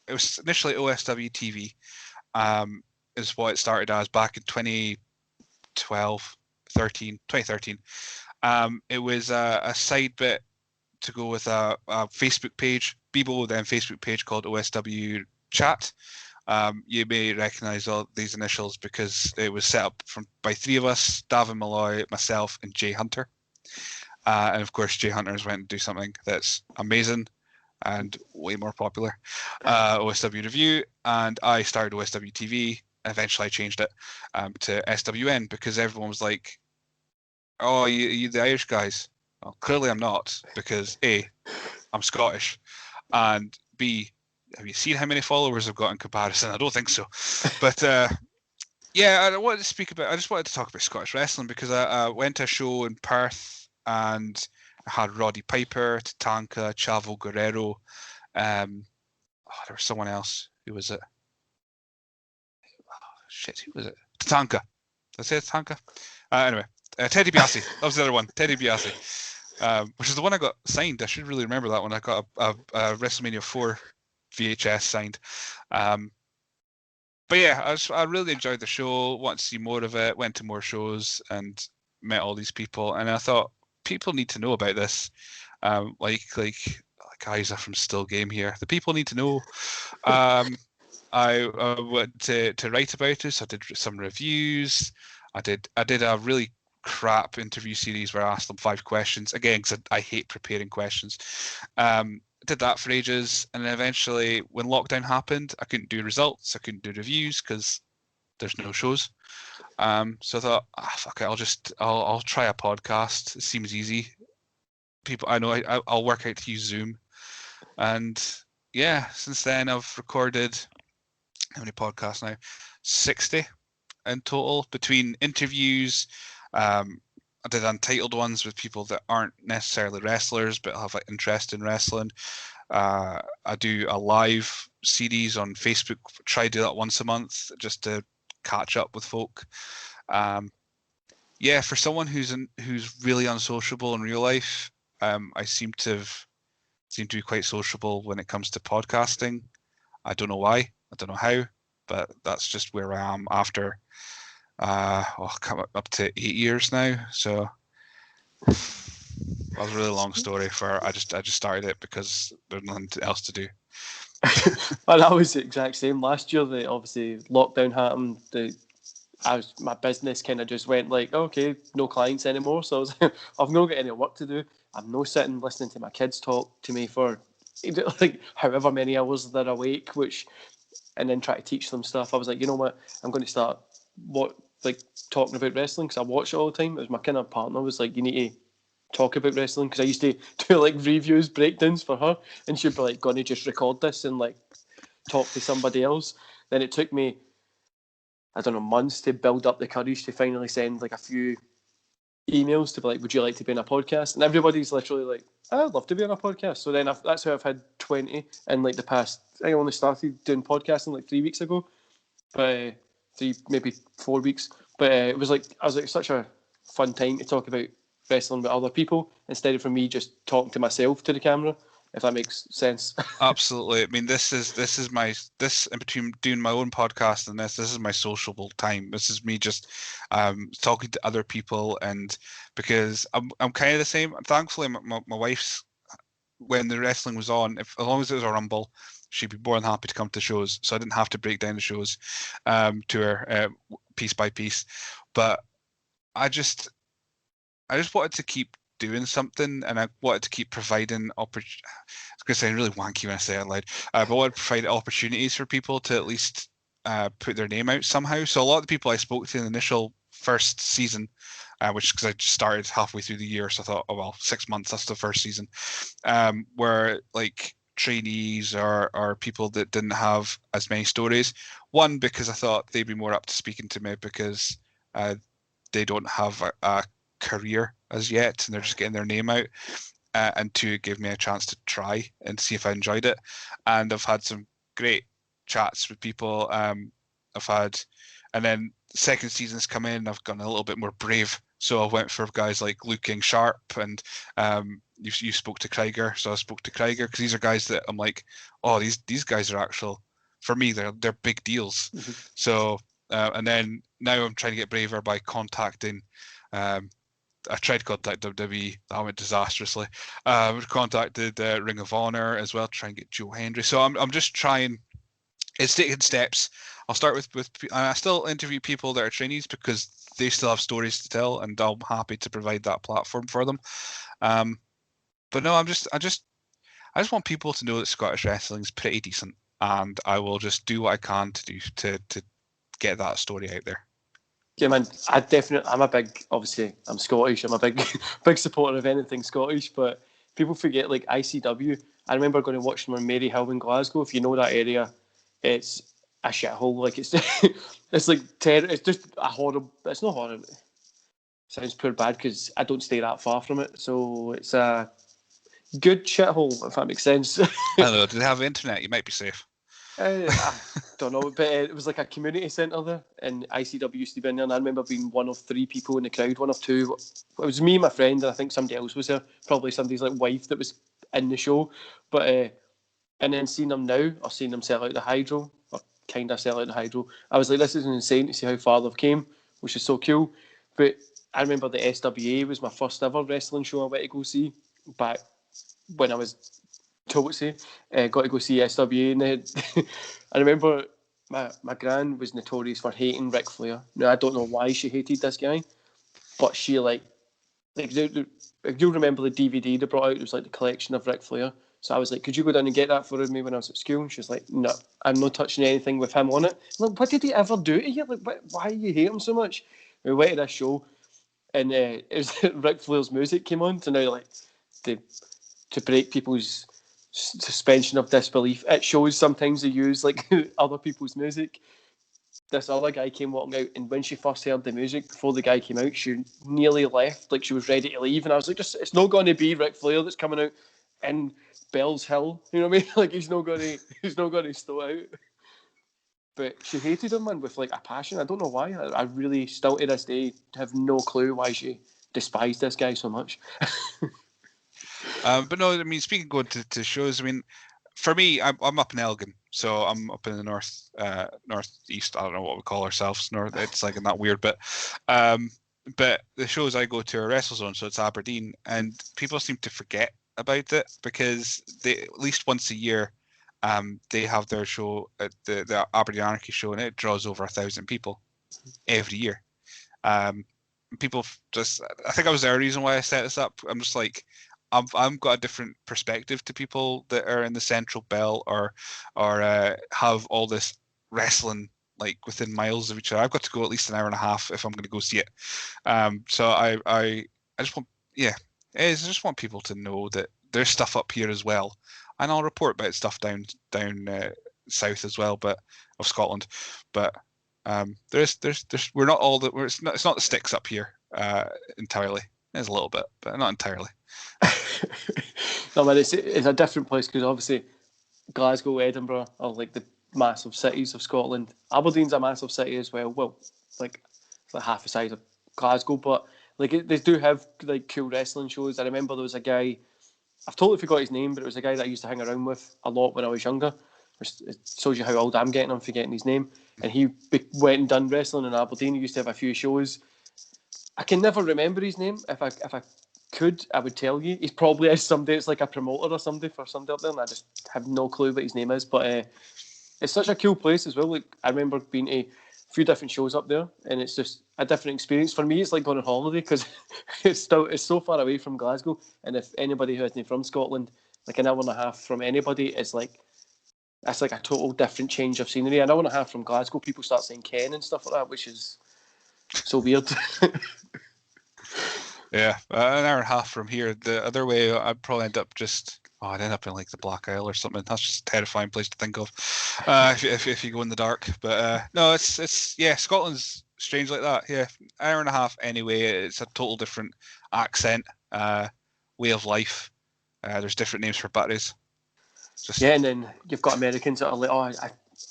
It was initially OSW TV, is what it started as back in 2013. It was a side bit to go with a Facebook page, Bebo, then Facebook page called OSW Chat. You may recognise all these initials because it was set up by three of us: Davin Malloy, myself, and Jay Hunter. And of course, Jay Hunter's went and do something that's amazing and way more popular, OSW Review, and I started OSW TV. Eventually, I changed it to SWN because everyone was like, "Oh, you the Irish guys." Well, clearly I'm not, because A, I'm Scottish, and B, have you seen how many followers I've got in comparison? I don't think so. But yeah, I just wanted to talk about Scottish wrestling because I went to a show in Perth and I had Roddy Piper, Tatanka, Chavo Guerrero. There was someone else. Who was it? Who was it? Tatanka. Did I say Tatanka? Anyway, Teddy Biasi. That was the other one. Teddy Biasi. Which is the one I got signed. I should really remember that one. I got a WrestleMania 4 VHS signed. But yeah, I really enjoyed the show. Want to see more of it. Went to more shows and met all these people. And I thought people need to know about this. Like guys are from Still Game here. The people need to know. I went to write about it. So I did some reviews. I did a really crap interview series where I asked them 5 questions again because I hate preparing questions. Did that for ages, and then eventually when lockdown happened, I couldn't do results, I couldn't do reviews because there's no shows. So I thought, fuck it, I'll try a podcast. It seems easy. People, I know I'll work out to use Zoom, and yeah, since then I've recorded how many podcasts now? 60 in total between interviews. I did untitled ones with people that aren't necessarily wrestlers but have like interest in wrestling. I do a live series on Facebook. Try to do that once a month just to catch up with folk. Yeah, for someone who's really unsociable in real life, I seem to be quite sociable when it comes to podcasting. I don't know why. I don't know how, but that's just where I am after come up to 8 years now. So that was a really long story. I just started it because there's nothing else to do. And I was the exact same last year. That obviously lockdown happened. My business kind of just went like, okay, no clients anymore. So I was like, I've not got any work to do. I'm no sitting listening to my kids talk to me for like however many hours they're awake, and then try to teach them stuff. I was like, you know what, I'm going to start talking about wrestling because I watch it all the time. It was my kind of partner was like, you need to talk about wrestling because I used to do like reviews, breakdowns for her, and she'd be like, going to just record this and like talk to somebody else. Then it took me, I don't know, months to build up the courage to finally send like a few emails to be like, would you like to be on a podcast? And everybody's literally like, I'd love to be on a podcast. So then that's how I've had 20 in like the past. I only started doing podcasting like 3 weeks ago, but maybe 4 weeks. But it was like, I was like, such a fun time to talk about wrestling with other people instead of for me just talking to myself to the camera. if that makes sense. Absolutely. I mean, this is my in between doing my own podcast and this is my sociable time. This is me just talking to other people, and because I'm kind of the same. Thankfully, my wife's, when the wrestling was on, as long as it was a Rumble, she'd be more than happy to come to shows. So I didn't have to break down the shows to her piece by piece. But I just wanted to keep doing something, and I wanted to keep providing opportunities. It's going to sound really wanky when I say it out loud, but I wanted to provide opportunities for people to at least put their name out somehow. So a lot of the people I spoke to in the initial first season, which because I just started halfway through the year, so I thought, oh well, 6 months, that's the first season, were like trainees or people that didn't have as many stories. One, because I thought they'd be more up to speaking to me because they don't have a career as yet and they're just getting their name out, and two, it gave me a chance to try and see if I enjoyed it. And I've had some great chats with people. I've had, and then the second season's come in, I've gotten a little bit more brave, so I went for guys like Luke King Sharp, and you spoke to Krieger, so I spoke to Krieger because these are guys that I'm like, oh, these guys are actual, for me they're big deals. So and then now I'm trying to get braver by contacting I tried to contact WWE, that went disastrously. Contacted Ring of Honor as well to try and get Joe Hendry. So I'm just trying. It's taking steps. I'll start with and I still interview people that are trainees because they still have stories to tell, and I'm happy to provide that platform for them. But no, I just want people to know that Scottish wrestling is pretty decent, and I will just do what I can to do to get that story out there. Yeah, man, obviously, I'm Scottish. I'm a big supporter of anything Scottish, but people forget, like, ICW. I remember going to watch them on Maryhill in Glasgow. If you know that area, it's a shithole. Like, it's it's like it's just a horrible. It's not horrible. It sounds poor bad because I don't stay that far from it. So it's a good shithole, if that makes sense. I don't know. Do they have internet? You might be safe. I don't know, but it was like a community centre there, and ICW used to be in there, and I remember being one of three people in the crowd, one of two. It was me, my friend, and I think somebody else was there, probably somebody's like wife that was in the show. But and then seeing them now, or seeing them sell out the Hydro, or kind of sell out the Hydro, I was like, this is insane to see how far they've came, which is so cool. But I remember the SWA was my first ever wrestling show I went to go see back when I was got to go see SWA, and I remember my gran was notorious for hating Ric Flair. Now, I don't know why she hated this guy, but she like you'll remember the DVD they brought out. It was like the collection of Ric Flair. So I was like, could you go down and get that for me when I was at school? And she was like, no, I'm not touching anything with him on it. I'm like, what did he ever do to you? Like, why you hate him so much? We went to this show, and it was Ric Flair's music came on to now, like, to break people's suspension of disbelief. It shows sometimes they use like other people's music. This other guy came walking out, and when she first heard the music before the guy came out, she nearly left, like she was ready to leave. And I was like, it's not going to be Ric Flair that's coming out in Bell's Hill, you know what I mean? Like he's not going to stow out. But she hated him, man, with like a passion. I don't know why. I really still to this day have no clue why she despised this guy so much. But no, I mean, speaking of going to shows, I mean, for me, I'm up in Elgin, so I'm up in the northeast. I don't know what we call ourselves. North. It's like not weird, but the shows I go to are WrestleZone, so it's Aberdeen, and people seem to forget about it because they at least once a year, they have their show at the Aberdeen Anarchy show, and it draws over 1,000 people every year. People just, I think that was the reason why I set this up. I'm just like, I've got a different perspective to people that are in the Central Belt or have all this wrestling like within miles of each other. I've got to go at least an hour and a half if I'm going to go see it. So I just want, I just want people to know that there's stuff up here as well, and I'll report about stuff down south as well, but of Scotland. But there's we're not all that. It's not the sticks up here entirely. There's a little bit, but not entirely. No, man, it's a different place because obviously Glasgow, Edinburgh are like the massive cities of Scotland. Aberdeen's a massive city as well. Well, like it's like half the size of Glasgow, but like they do have like cool wrestling shows. I remember there was a guy I've totally forgot his name, but it was a guy that I used to hang around with a lot when I was younger. It shows you how old I'm getting. I'm forgetting his name. And he went and done wrestling in Aberdeen. He used to have a few shows. I can never remember his name. If I could, I would tell you. He's probably is somebody. It's like a promoter or somebody for somebody up there, and I just have no clue what his name is. But it's such a cool place as well. Like, I remember being to a few different shows up there, and it's just a different experience. For me, it's like going on holiday because it's so far away from Glasgow. And if anybody who isn't from Scotland, like an hour and a half from anybody, it's like that's like a total different change of scenery. An hour and a half from Glasgow, people start saying Ken and stuff like that, which is so weird. Yeah, an hour and a half from here. The other way, I'd probably end up I'd end up in like the Black Isle or something. That's just a terrifying place to think of if you go in the dark. But no, it's Scotland's strange like that. Yeah, hour and a half anyway. It's a total different accent, way of life. There's different names for batteries. Yeah, and then you've got Americans that are like,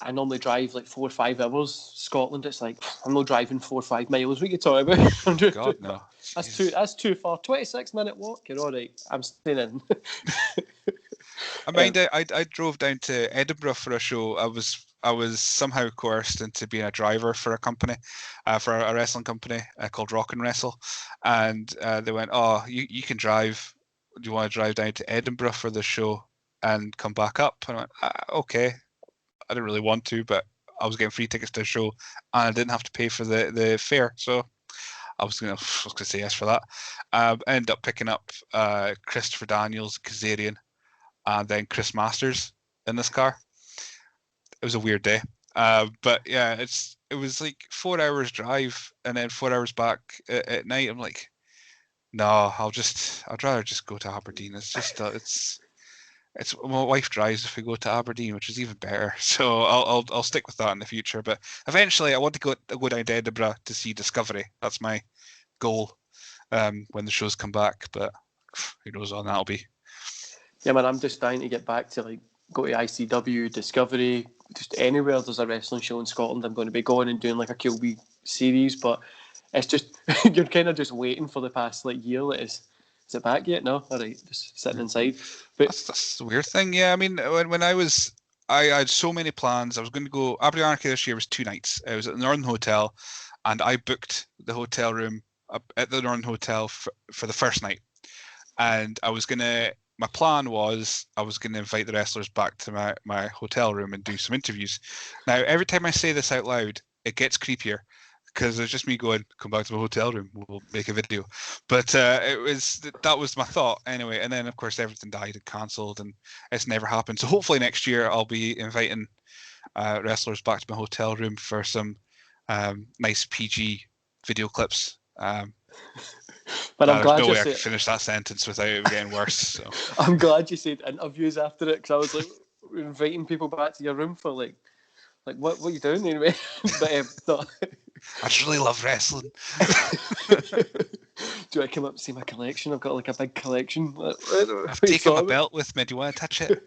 I normally drive like 4 or 5 hours. Scotland, it's like, I'm not driving 4 or 5 miles. What are you talking about? God, no. That's too far. 26-minute walk. You're all right. I'm staying in. I mind I drove down to Edinburgh for a show. I was somehow coerced into being a driver for a company, for a wrestling company called Rock and Wrestle, and they went, "Oh, you can drive. Do you want to drive down to Edinburgh for the show and come back up?" And I went, "Okay." I didn't really want to, but I was getting free tickets to the show, and I didn't have to pay for the fare, so I was gonna say yes for that. I ended up picking up Christopher Daniels, Kazarian, and then Chris Masters in this car. It was a weird day, but yeah, it was like 4 hours drive and then 4 hours back at night. I'm like, no, I'd rather just go to Aberdeen. It's just it's my wife drives if we go to Aberdeen, which is even better. So I'll stick with that in the future. But eventually, I want to go down to Edinburgh to see Discovery. That's my goal when the shows come back. But who knows when that'll be. Yeah, man, I'm just dying to get back to like go to ICW, Discovery, just anywhere there's a wrestling show in Scotland. I'm going to be going and doing like a cool wee series. But it's just you're kind of just waiting for the past like year. Like, is it back yet? No, all right, just sitting inside. But that's the weird thing. Yeah, I mean, when I had so many plans. I was going to go Aberdeen Anarchy this year was 2 nights. I was at the Northern Hotel, and I booked the hotel room at the Northern Hotel for the first night. And my plan was I was going to invite the wrestlers back to my hotel room and do some interviews. Now, every time I say this out loud, it gets creepier, because it's just me going, come back to the hotel room, we'll make a video. But that was my thought anyway. And then, of course, everything died and cancelled, and it's never happened. So hopefully next year I'll be inviting wrestlers back to my hotel room for some nice PG video clips. But I'm glad there's no way you I could finish that sentence without it getting worse. So. I'm glad you said interviews after it, because I was like, we're inviting people back to your room for like what are you doing anyway? But no. I just really love wrestling. Do I come up and see my collection? I've got like a big collection. I've taken my belt with me. Do you want to touch it?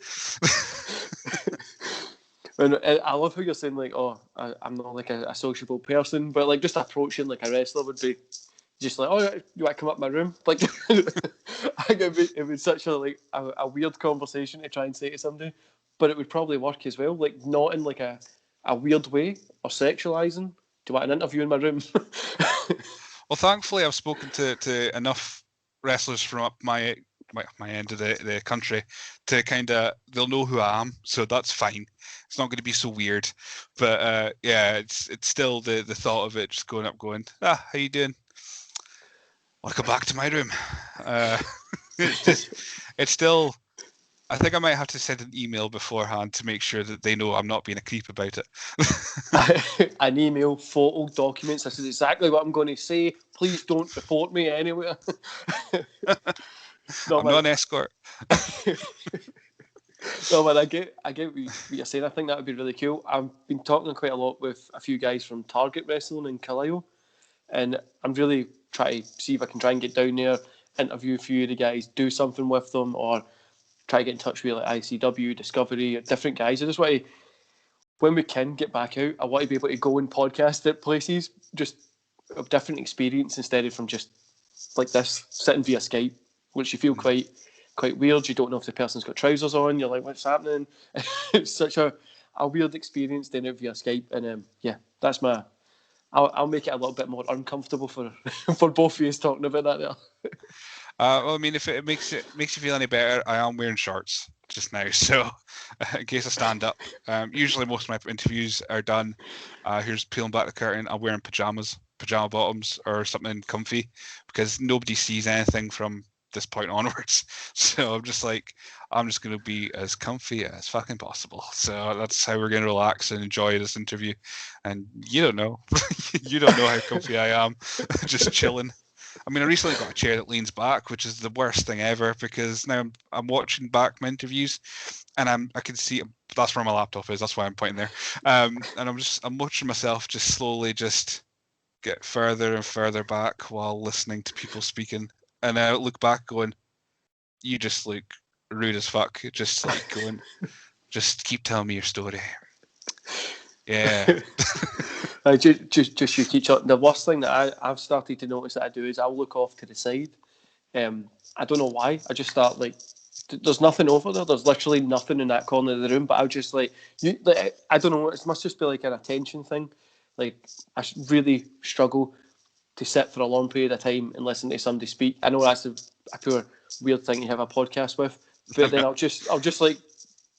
And I love how you're saying like, oh, I'm not like a sociable person, but like just approaching like a wrestler would be just like, oh, you want to come up my room? Like, I think it would be such a weird conversation to try and say to somebody, but it would probably work as well. Like, not in like a weird way or sexualizing. Do you want an interview in my room? Well, thankfully, I've spoken to enough wrestlers from up my end of the country to kind of, they'll know who I am, so that's fine. It's not going to be so weird. But yeah, it's still the thought of it just going up, going, how you doing? Welcome back to my room. It's still. I think I might have to send an email beforehand to make sure that they know I'm not being a creep about it. An email, photo, documents. This is exactly what I'm going to say. Please don't report me anywhere. I'm not an escort. No, man, I get what you're saying. I think that would be really cool. I've been talking quite a lot with a few guys from Target Wrestling in Carlisle, and I'm really trying to see if I can try and get down there, interview a few of the guys, do something with them, or try to get in touch with like ICW, Discovery, different guys. I just want to, when we can get back out, I want to be able to go and podcast at places, just a different experience instead of from just like this, sitting via Skype, which you feel quite quite weird. You don't know if the person's got trousers on. You're like, what's happening? It's such a weird experience doing it via Skype. And that's my. I'll make it a little bit more uncomfortable for for both of you talking about that there. Well, I mean, if it makes you feel any better, I am wearing shorts just now, so in case I stand up. Usually, most of my interviews are done. Here's peeling back the curtain. I'm wearing pajama bottoms, or something comfy, because nobody sees anything from this point onwards. So I'm just going to be as comfy as fucking possible. So that's how we're going to relax and enjoy this interview. And you don't know, you don't know how comfy I am, just chilling. I mean, I recently got a chair that leans back, which is the worst thing ever, because now I'm watching back my interviews, and I can see that's where my laptop is. That's why I'm pointing there. And I'm watching myself just slowly just get further and further back while listening to people speaking, and I look back going, "You just look rude as fuck." Just like going, "Just keep telling me your story." Yeah. Just you keep up. The worst thing that I've started to notice that I do is I'll look off to the side. I don't know why. I just start like, there's nothing over there. There's literally nothing in that corner of the room. But I'll just like, I don't know. It must just be like an attention thing. Like I really struggle to sit for a long period of time and listen to somebody speak. I know that's a pure weird thing to have a podcast with, but then I'll just like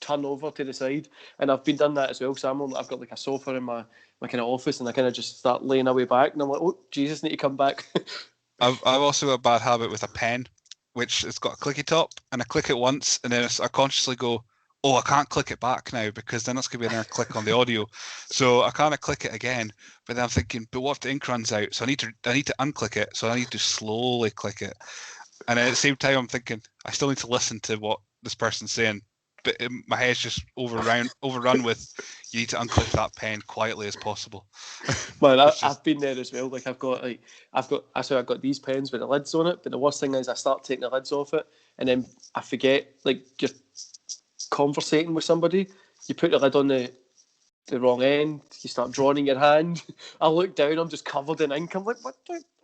turn over to the side, and I've been done that as well. So I've got like a sofa in my kind of office, and I kind of just start laying away back, and I'm like, oh Jesus, need to come back. I've also got a bad habit with a pen, which has got a clicky top, and I click it once, and then I consciously go, oh, I can't click it back now, because then it's going to be another click on the audio. So I kind of click it again, but then I'm thinking, but what if the ink runs out? So I need to unclick it, so I need to slowly click it. And at the same time, I'm thinking, I still need to listen to what this person's saying, but my head's just overrun with, you need to unclick that pen quietly as possible. Man, I've been there as well. Like I've got these pens with the lids on it, but the worst thing is I start taking the lids off it, and then I forget, like, you're conversating with somebody, you put the lid on the wrong end, you start drawing in your hand. I look down, I'm just covered in ink. I'm like,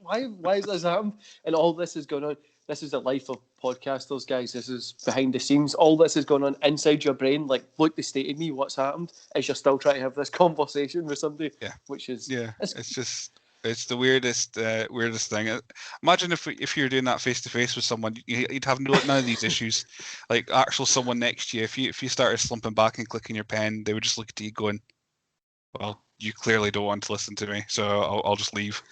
why is this happening? And all this is going on. This is the life of podcasters, guys. This is behind the scenes. All this is going on inside your brain. Like, look, the state of me, what's happened, is you're still trying to have this conversation with somebody. Yeah. Which is... Yeah, it's the weirdest thing. Imagine if you're doing that face to face with someone, you'd have none of these issues. Like actual someone next to you, if you started slumping back and clicking your pen, they would just look at you going, well, you clearly don't want to listen to me, so I'll just leave.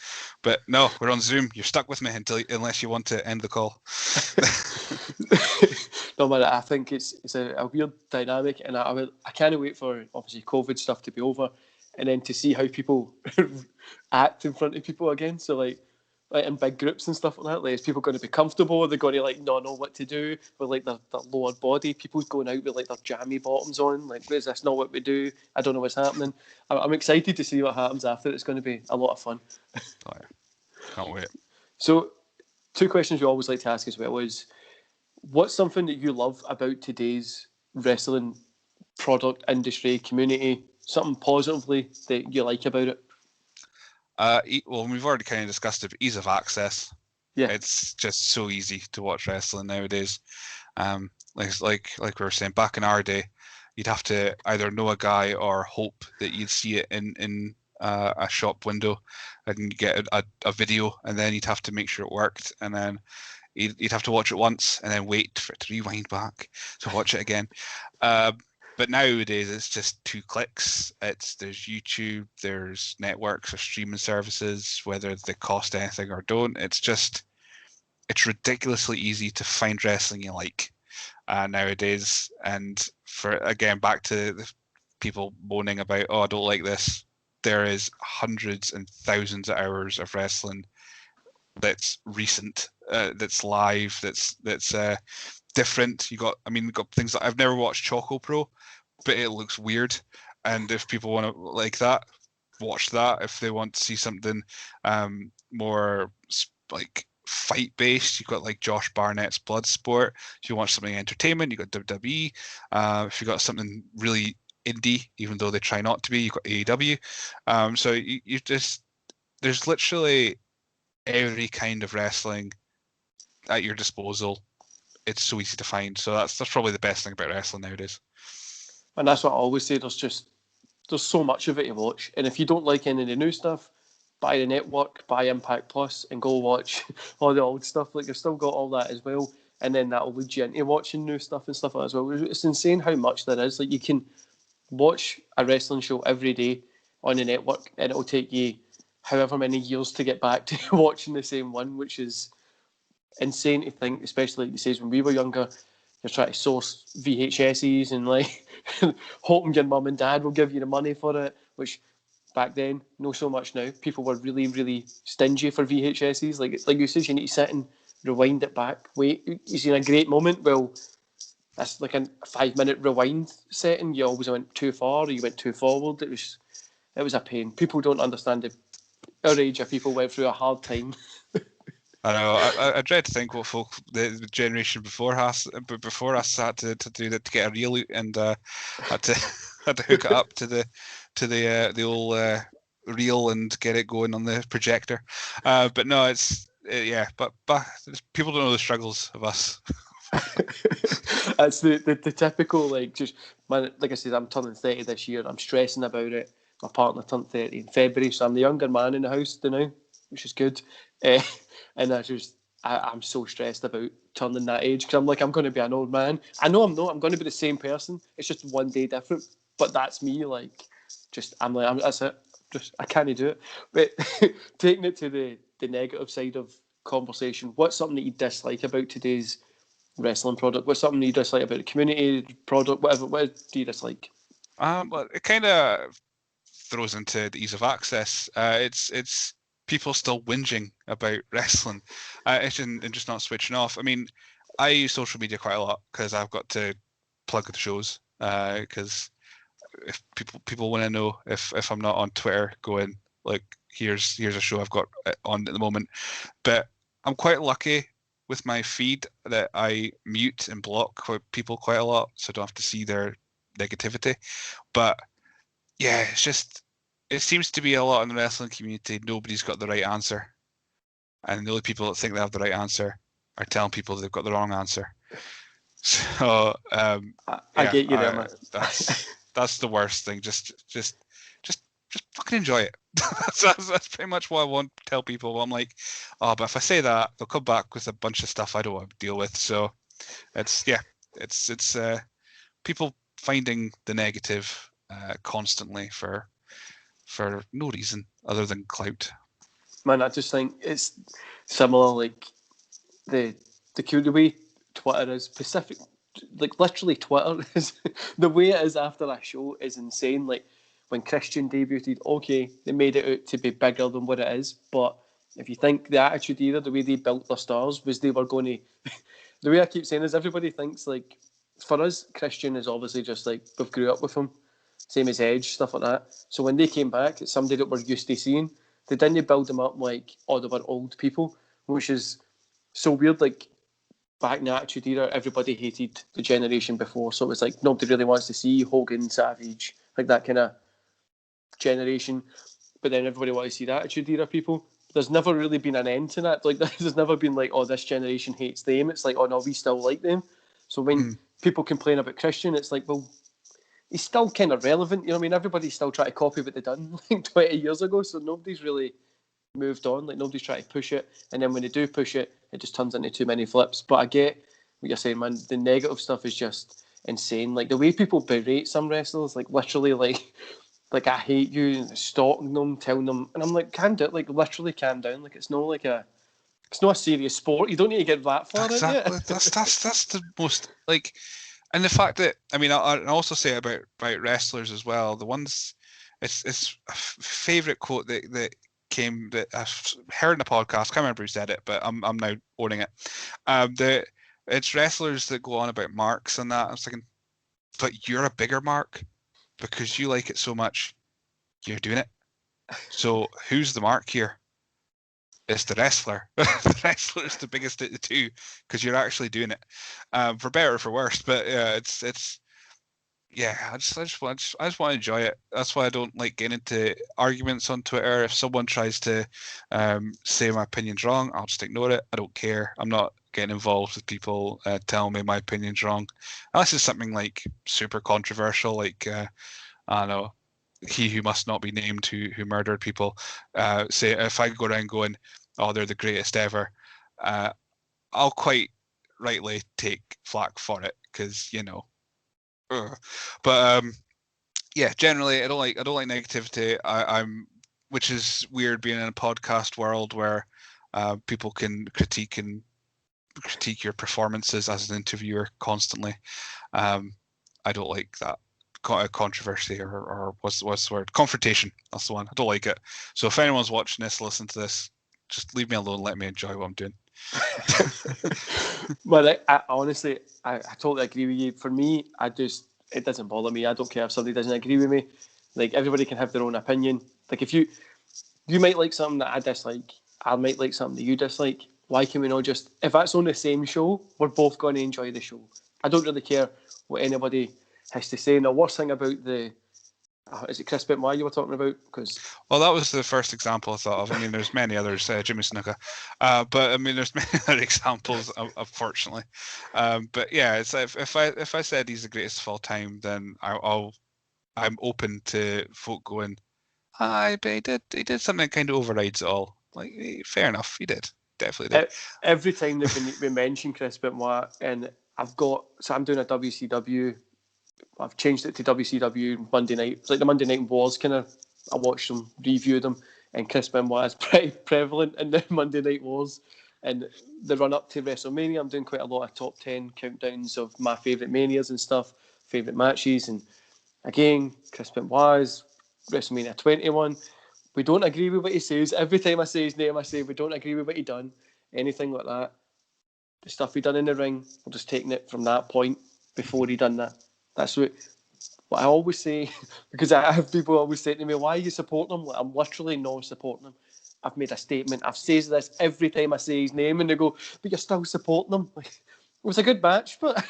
But no, we're on Zoom. You're stuck with me unless you want to end the call. No, man, I think it's a weird dynamic, and I can't wait for, obviously, COVID stuff to be over, and then to see how people act in front of people again. So like in big groups and stuff like that, like, is people going to be comfortable? Are they going to like not know what to do with like their lower body? People's going out with like their jammy bottoms on. Like, is this not what we do? I don't know what's happening. I'm excited to see what happens after. It's going to be a lot of fun. Oh, yeah. Can't wait. So, two questions we always like to ask as well is, what's something that you love about today's wrestling product, industry, community? Something positively that you like about it? Well, we've already kind of discussed it, but ease of access. Yeah. It's just so easy to watch wrestling nowadays. Like we were saying, back in our day, you'd have to either know a guy or hope that you'd see it in a shop window, and you get a video, and then you'd have to make sure it worked, and then you'd have to watch it once, and then wait for it to rewind back to watch it again. But nowadays, it's just 2 clicks. There's YouTube, there's networks or streaming services, whether they cost anything or don't. It's ridiculously easy to find wrestling you like nowadays. And back to the people moaning about, oh, I don't like this. There is hundreds and thousands of hours of wrestling that's recent, that's live, that's different. We've got things that I've never watched, Choco Pro, but it looks weird. And if people want to like that, watch that. If they want to see something more like fight based, you've got like Josh Barnett's Bloodsport. If you want something entertainment, you've got WWE. If you got something really indie, even though they try not to be, you've got AEW. So you just, there's literally every kind of wrestling at your disposal it's so easy to find. So that's probably the best thing about wrestling nowadays. And that's what I always say. There's so much of it to watch, and if you don't like any of the new stuff, buy the network, buy Impact Plus, and go watch all the old stuff. Like, you've still got all that as well, and then that'll lead you into watching new stuff and stuff like that as well. It's insane how much there is. Like, you can watch a wrestling show every day on the network, and it'll take you however many years to get back to watching the same one, which is insane to think, especially like you says when we were younger. You're trying to source VHSs and like hoping your mum and dad will give you the money for it, which back then, no so much now. People were really, really stingy for VHSs. Like you said, you need to sit and rewind it back. Wait, you see a great moment. Well, that's like a 5-minute rewind setting. You always went too far or you went too forward. It was a pain. People don't understand it. Our age of people went through a hard time. I know. I dread to think what the generation before us had to do that to get a reel out, and had to hook it up to the old reel and get it going on the projector. But no, it's yeah. But people don't know the struggles of us. That's the typical, like, just, man, like I said, I'm turning 30 this year. I'm stressing about it. My partner turned 30 in February, so I'm the younger man in the house now, which is good. And I'm so stressed about turning that age, because I'm like, I'm going to be an old man. I know I'm not. I'm going to be the same person. It's just one day different. But that's me. Like, that's it. I can't do it. But taking it to the negative side of conversation, what's something that you dislike about today's wrestling product? What's something you dislike about the community product? Whatever. What do you dislike? Well, it kind of throws into the ease of access. It's people still whinging about wrestling, and just not switching off. I mean, I use social media quite a lot because I've got to plug the shows. Because if people want to know if I'm not on Twitter, going like, here's a show I've got on at the moment. But I'm quite lucky with my feed that I mute and block people quite a lot, so I don't have to see their negativity. But yeah, it seems to be a lot in the wrestling community. Nobody's got the right answer, and the only people that think they have the right answer are telling people they've got the wrong answer. So I get you there, man. That's the worst thing. Just fucking enjoy it. that's pretty much what I want to tell people. I'm like, oh, but if I say that, they'll come back with a bunch of stuff I don't want to deal with. So it's people finding the negative constantly for no reason other than clout. Man, I just think it's similar. Like the way Twitter is specific, like literally Twitter is the way it is after a show is insane. Like when Christian debuted, okay, they made it out to be bigger than what it is, but if you think the Attitude Era, the way they built their stars was they were going to. The way I keep saying is everybody thinks, like, for us, Christian is obviously just like we've grew up with him, same as Edge, stuff like that. So when they came back, it's somebody that we're used to seeing. They didn't build them up like, oh, they were old people, which is so weird. Like back in the Attitude Era, everybody hated the generation before, so it was like nobody really wants to see Hogan, Savage, like that kind of generation. But then everybody wants to see the Attitude Era people. There's never really been an end to that. Like there's never been like, oh, this generation hates them. It's like, oh no, we still like them. So when people complain about Christian, it's like, well, he's still kind of relevant. You know what I mean? Everybody's still trying to copy what they done like 20 years ago. So nobody's really moved on. Like nobody's trying to push it. And then when they do push it, it just turns into too many flips. But I get what you're saying, man. The negative stuff is just insane. Like the way people berate some wrestlers, like literally like I hate you, stalking them, telling them, and I'm like, calm down, like literally calm down. Like it's not a serious sport. You don't need to get that far. Exactly. That's the most like. And the fact that, I mean, I also say about wrestlers as well. The ones, it's a favorite quote that I've heard in a podcast. Can't remember who said it, but I'm now owning it. It's wrestlers that go on about marks and that. I was thinking, but you're a bigger mark because you like it so much. You're doing it. So who's the mark here? It's the wrestler. The wrestler's the biggest of the two because you're actually doing it, for better or for worse. But yeah, it's yeah. I just want to enjoy it. That's why I don't like getting into arguments on Twitter. If someone tries to say my opinion's wrong, I'll just ignore it. I don't care. I'm not getting involved with people telling me my opinion's wrong, unless it's something like super controversial, like I don't know, he who must not be named who murdered people. Say if I go around going, "Oh, they're the greatest ever," I'll quite rightly take flack for it because Ugh. But yeah, generally I don't like negativity. I'm which is weird being in a podcast world where people can critique your performances as an interviewer constantly. I don't like that controversy or what's the word? Confrontation. That's the one. I don't like it. So if anyone's watching this, listen to this, just leave me alone. Let me enjoy what I'm doing. Well, I honestly, I totally agree with you. For me, it doesn't bother me. I don't care if somebody doesn't agree with me. Like, everybody can have their own opinion. Like, if you might like something that I dislike, I might like something that you dislike. Why can we not just, if that's on the same show, we're both going to enjoy the show. I don't really care what anybody has to say. And the worst thing about is it Chris Benoit you were talking about? Well, that was the first example I thought of. I mean, there's many others, Jimmy Snuka, but I mean, there's many other examples, unfortunately. But yeah, it's if I said he's the greatest of all time, then I'm open to folk going, but he did something that kind of overrides it all. Like, fair enough, he definitely did. Every time that we mention Chris Benoit, and I'm doing a WCW. I've changed it to WCW Monday night. It's like the Monday Night Wars kind of. I watched them, reviewed them, and Chris Benoit is pretty prevalent in the Monday Night Wars. And the run up to WrestleMania, I'm doing quite a lot of top 10 countdowns of my favourite Manias and stuff, favourite matches. And again, Chris Benoit is WrestleMania 21. We don't agree with what he says. Every time I say his name, I say we don't agree with what he done. Anything like that. The stuff he done in the ring, we're just taking it from that point before he done that. That's what I always say, because I have people always say to me, why are you supporting him? Like, I'm literally not supporting him. I've made a statement. I've said this every time I say his name, and they go, but you're still supporting him. Like, it was a good match, but...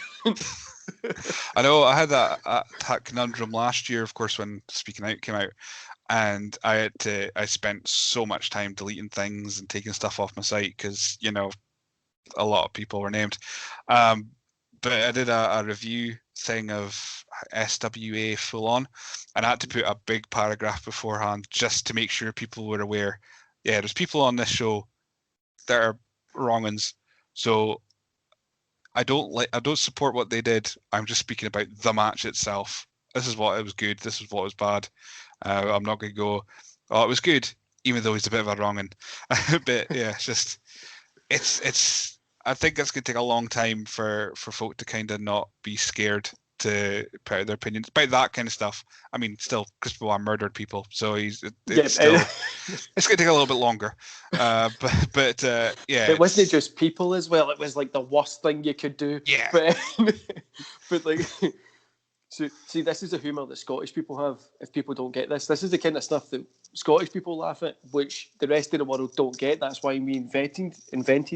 I know I had that conundrum last year, of course, when Speaking Out came out, and I spent so much time deleting things and taking stuff off my site because a lot of people were named. But I did a review thing of SWA Full On, and I had to put a big paragraph beforehand just to make sure people were aware. Yeah, there's people on this show that are wrong uns. So I don't support what they did. I'm just speaking about the match itself. This is what it was good. This is what was bad. I'm not going to go, oh, it was good, even though he's a bit of a wrong un. But yeah, it's. I think it's going to take a long time for folk to kind of not be scared to put out their opinions about that kind of stuff. I mean, still, Chris Benoit murdered people, so it's going to take a little bit longer. But yeah, it wasn't just people as well. It was like the worst thing you could do. Yeah, but like. So, see, this is the humour that Scottish people have. If people don't get this is the kind of stuff that Scottish people laugh at, which the rest of the world don't get. That's why we invented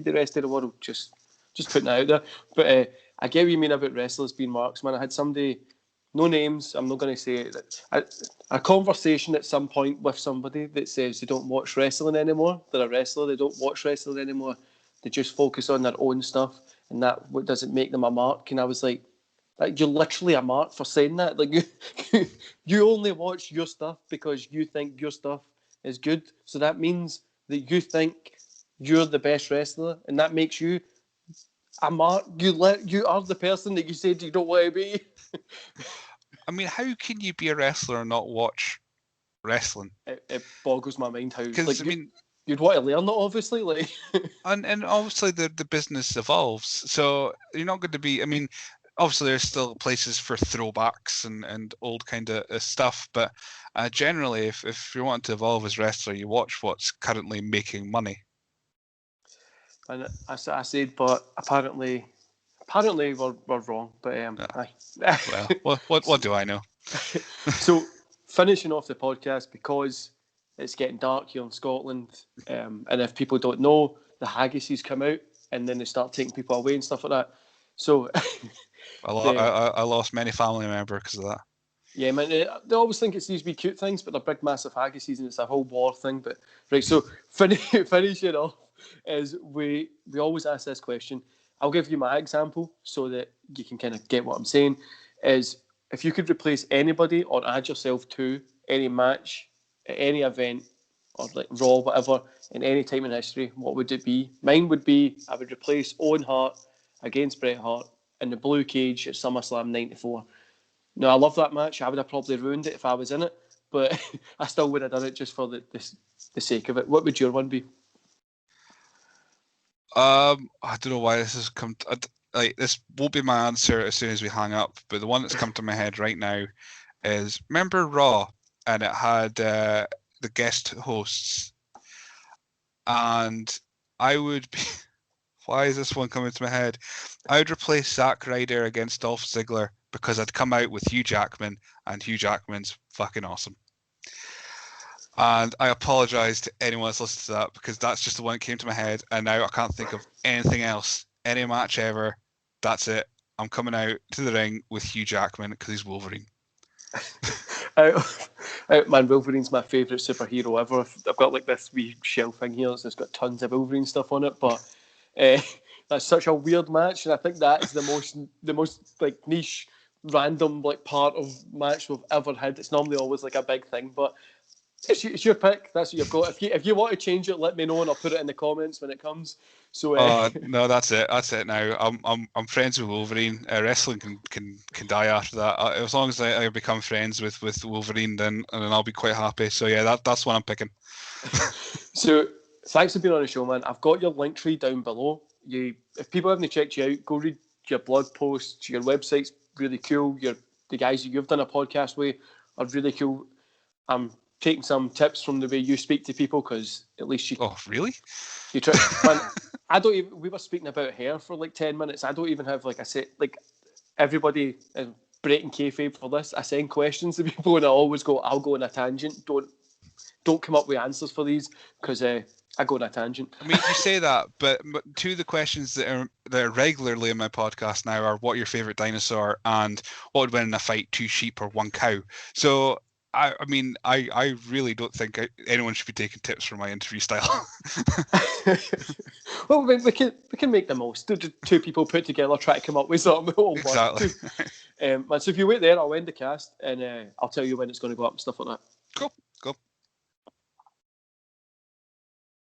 the rest of the world. Just putting that out there. But I get what you mean about wrestlers being marksmen. I had somebody, no names, I'm not going to say it, a conversation at some point with somebody that says they don't watch wrestling anymore. They're a wrestler. They don't watch wrestling anymore. They just focus on their own stuff, and that doesn't make them a mark. And I was like, you're literally a mark for saying that. Like, you only watch your stuff because you think your stuff is good. So that means that you think you're the best wrestler, and that makes you a mark. You are the person that you said you don't want to be. I mean, how can you be a wrestler and not watch wrestling? It boggles my mind how. Because I mean, you'd want to learn it, obviously. Like, and obviously the business evolves, so you're not going to be. I mean. Obviously, there's still places for throwbacks and old kind of stuff, but generally, if you want to evolve as a wrestler, you watch what's currently making money. And I said, but apparently we're wrong. But aye. Well, what do I know? So, finishing off the podcast, because it's getting dark here in Scotland, and if people don't know, the haggises come out, and then they start taking people away and stuff like that. So. I lost many family members because of that. Yeah, man. They always think it's these wee cute things, but they're big, massive haggises, and it's a whole war thing. But right, so finishing off is we always ask this question: I'll give you my example so that you can kind of get what I'm saying. Is if you could replace anybody or add yourself to any match at any event or like Raw, whatever, in any time in history, what would it be? Mine would be I would replace Owen Hart against Bret Hart in the blue cage at SummerSlam '94. No, I love that match. I would have probably ruined it if I was in it, but I still would have done it just for the sake of it. What would your one be? I don't know why this has come. Like this won't be my answer as soon as we hang up, but the one that's come to my head right now is remember Raw, and it had the guest hosts, and I would be. Why is this one coming to my head? I would replace Zack Ryder against Dolph Ziggler because I'd come out with Hugh Jackman, and Hugh Jackman's fucking awesome. And I apologise to anyone that's listened to that because that's just the one that came to my head, and now I can't think of anything else. Any match ever. That's it. I'm coming out to the ring with Hugh Jackman because he's Wolverine. Man, Wolverine's my favourite superhero ever. I've got like this wee shell thing here that's got tons of Wolverine stuff on it, but that's such a weird match, and I think that is the most like niche, random like part of match we've ever had. It's normally always like a big thing, but it's your pick. That's what you've got. If you want to change it, let me know and I'll put it in the comments when it comes. So no, that's it. That's it. Now I'm friends with Wolverine. Wrestling can die after that. As long as I become friends with Wolverine, then I'll be quite happy. So yeah, that's what I'm picking. So thanks for being on the show, man. I've got your link tree down below. If people haven't checked you out, go read your blog posts. Your website's really cool. The guys that you've done a podcast with are really cool. I'm taking some tips from the way you speak to people because at least you. Oh, really? You try, man. I don't even. We were speaking about hair for like 10 minutes. I don't even have like I said like everybody breaking kayfabe for this. I send questions to people and I always go. I'll go on a tangent. Don't come up with answers for these because I go on a tangent. I mean, you say that, but two of the questions that are regularly in my podcast now are what your favorite dinosaur and what would win in a fight, 2 sheep or 1 cow. So I mean, I really don't think anyone should be taking tips from my interview style. Well, we can make the most. 2 people put together try to come up with something. Exactly. Man, so if you wait there, I'll end the cast and I'll tell you when it's going to go up and stuff like that. Cool.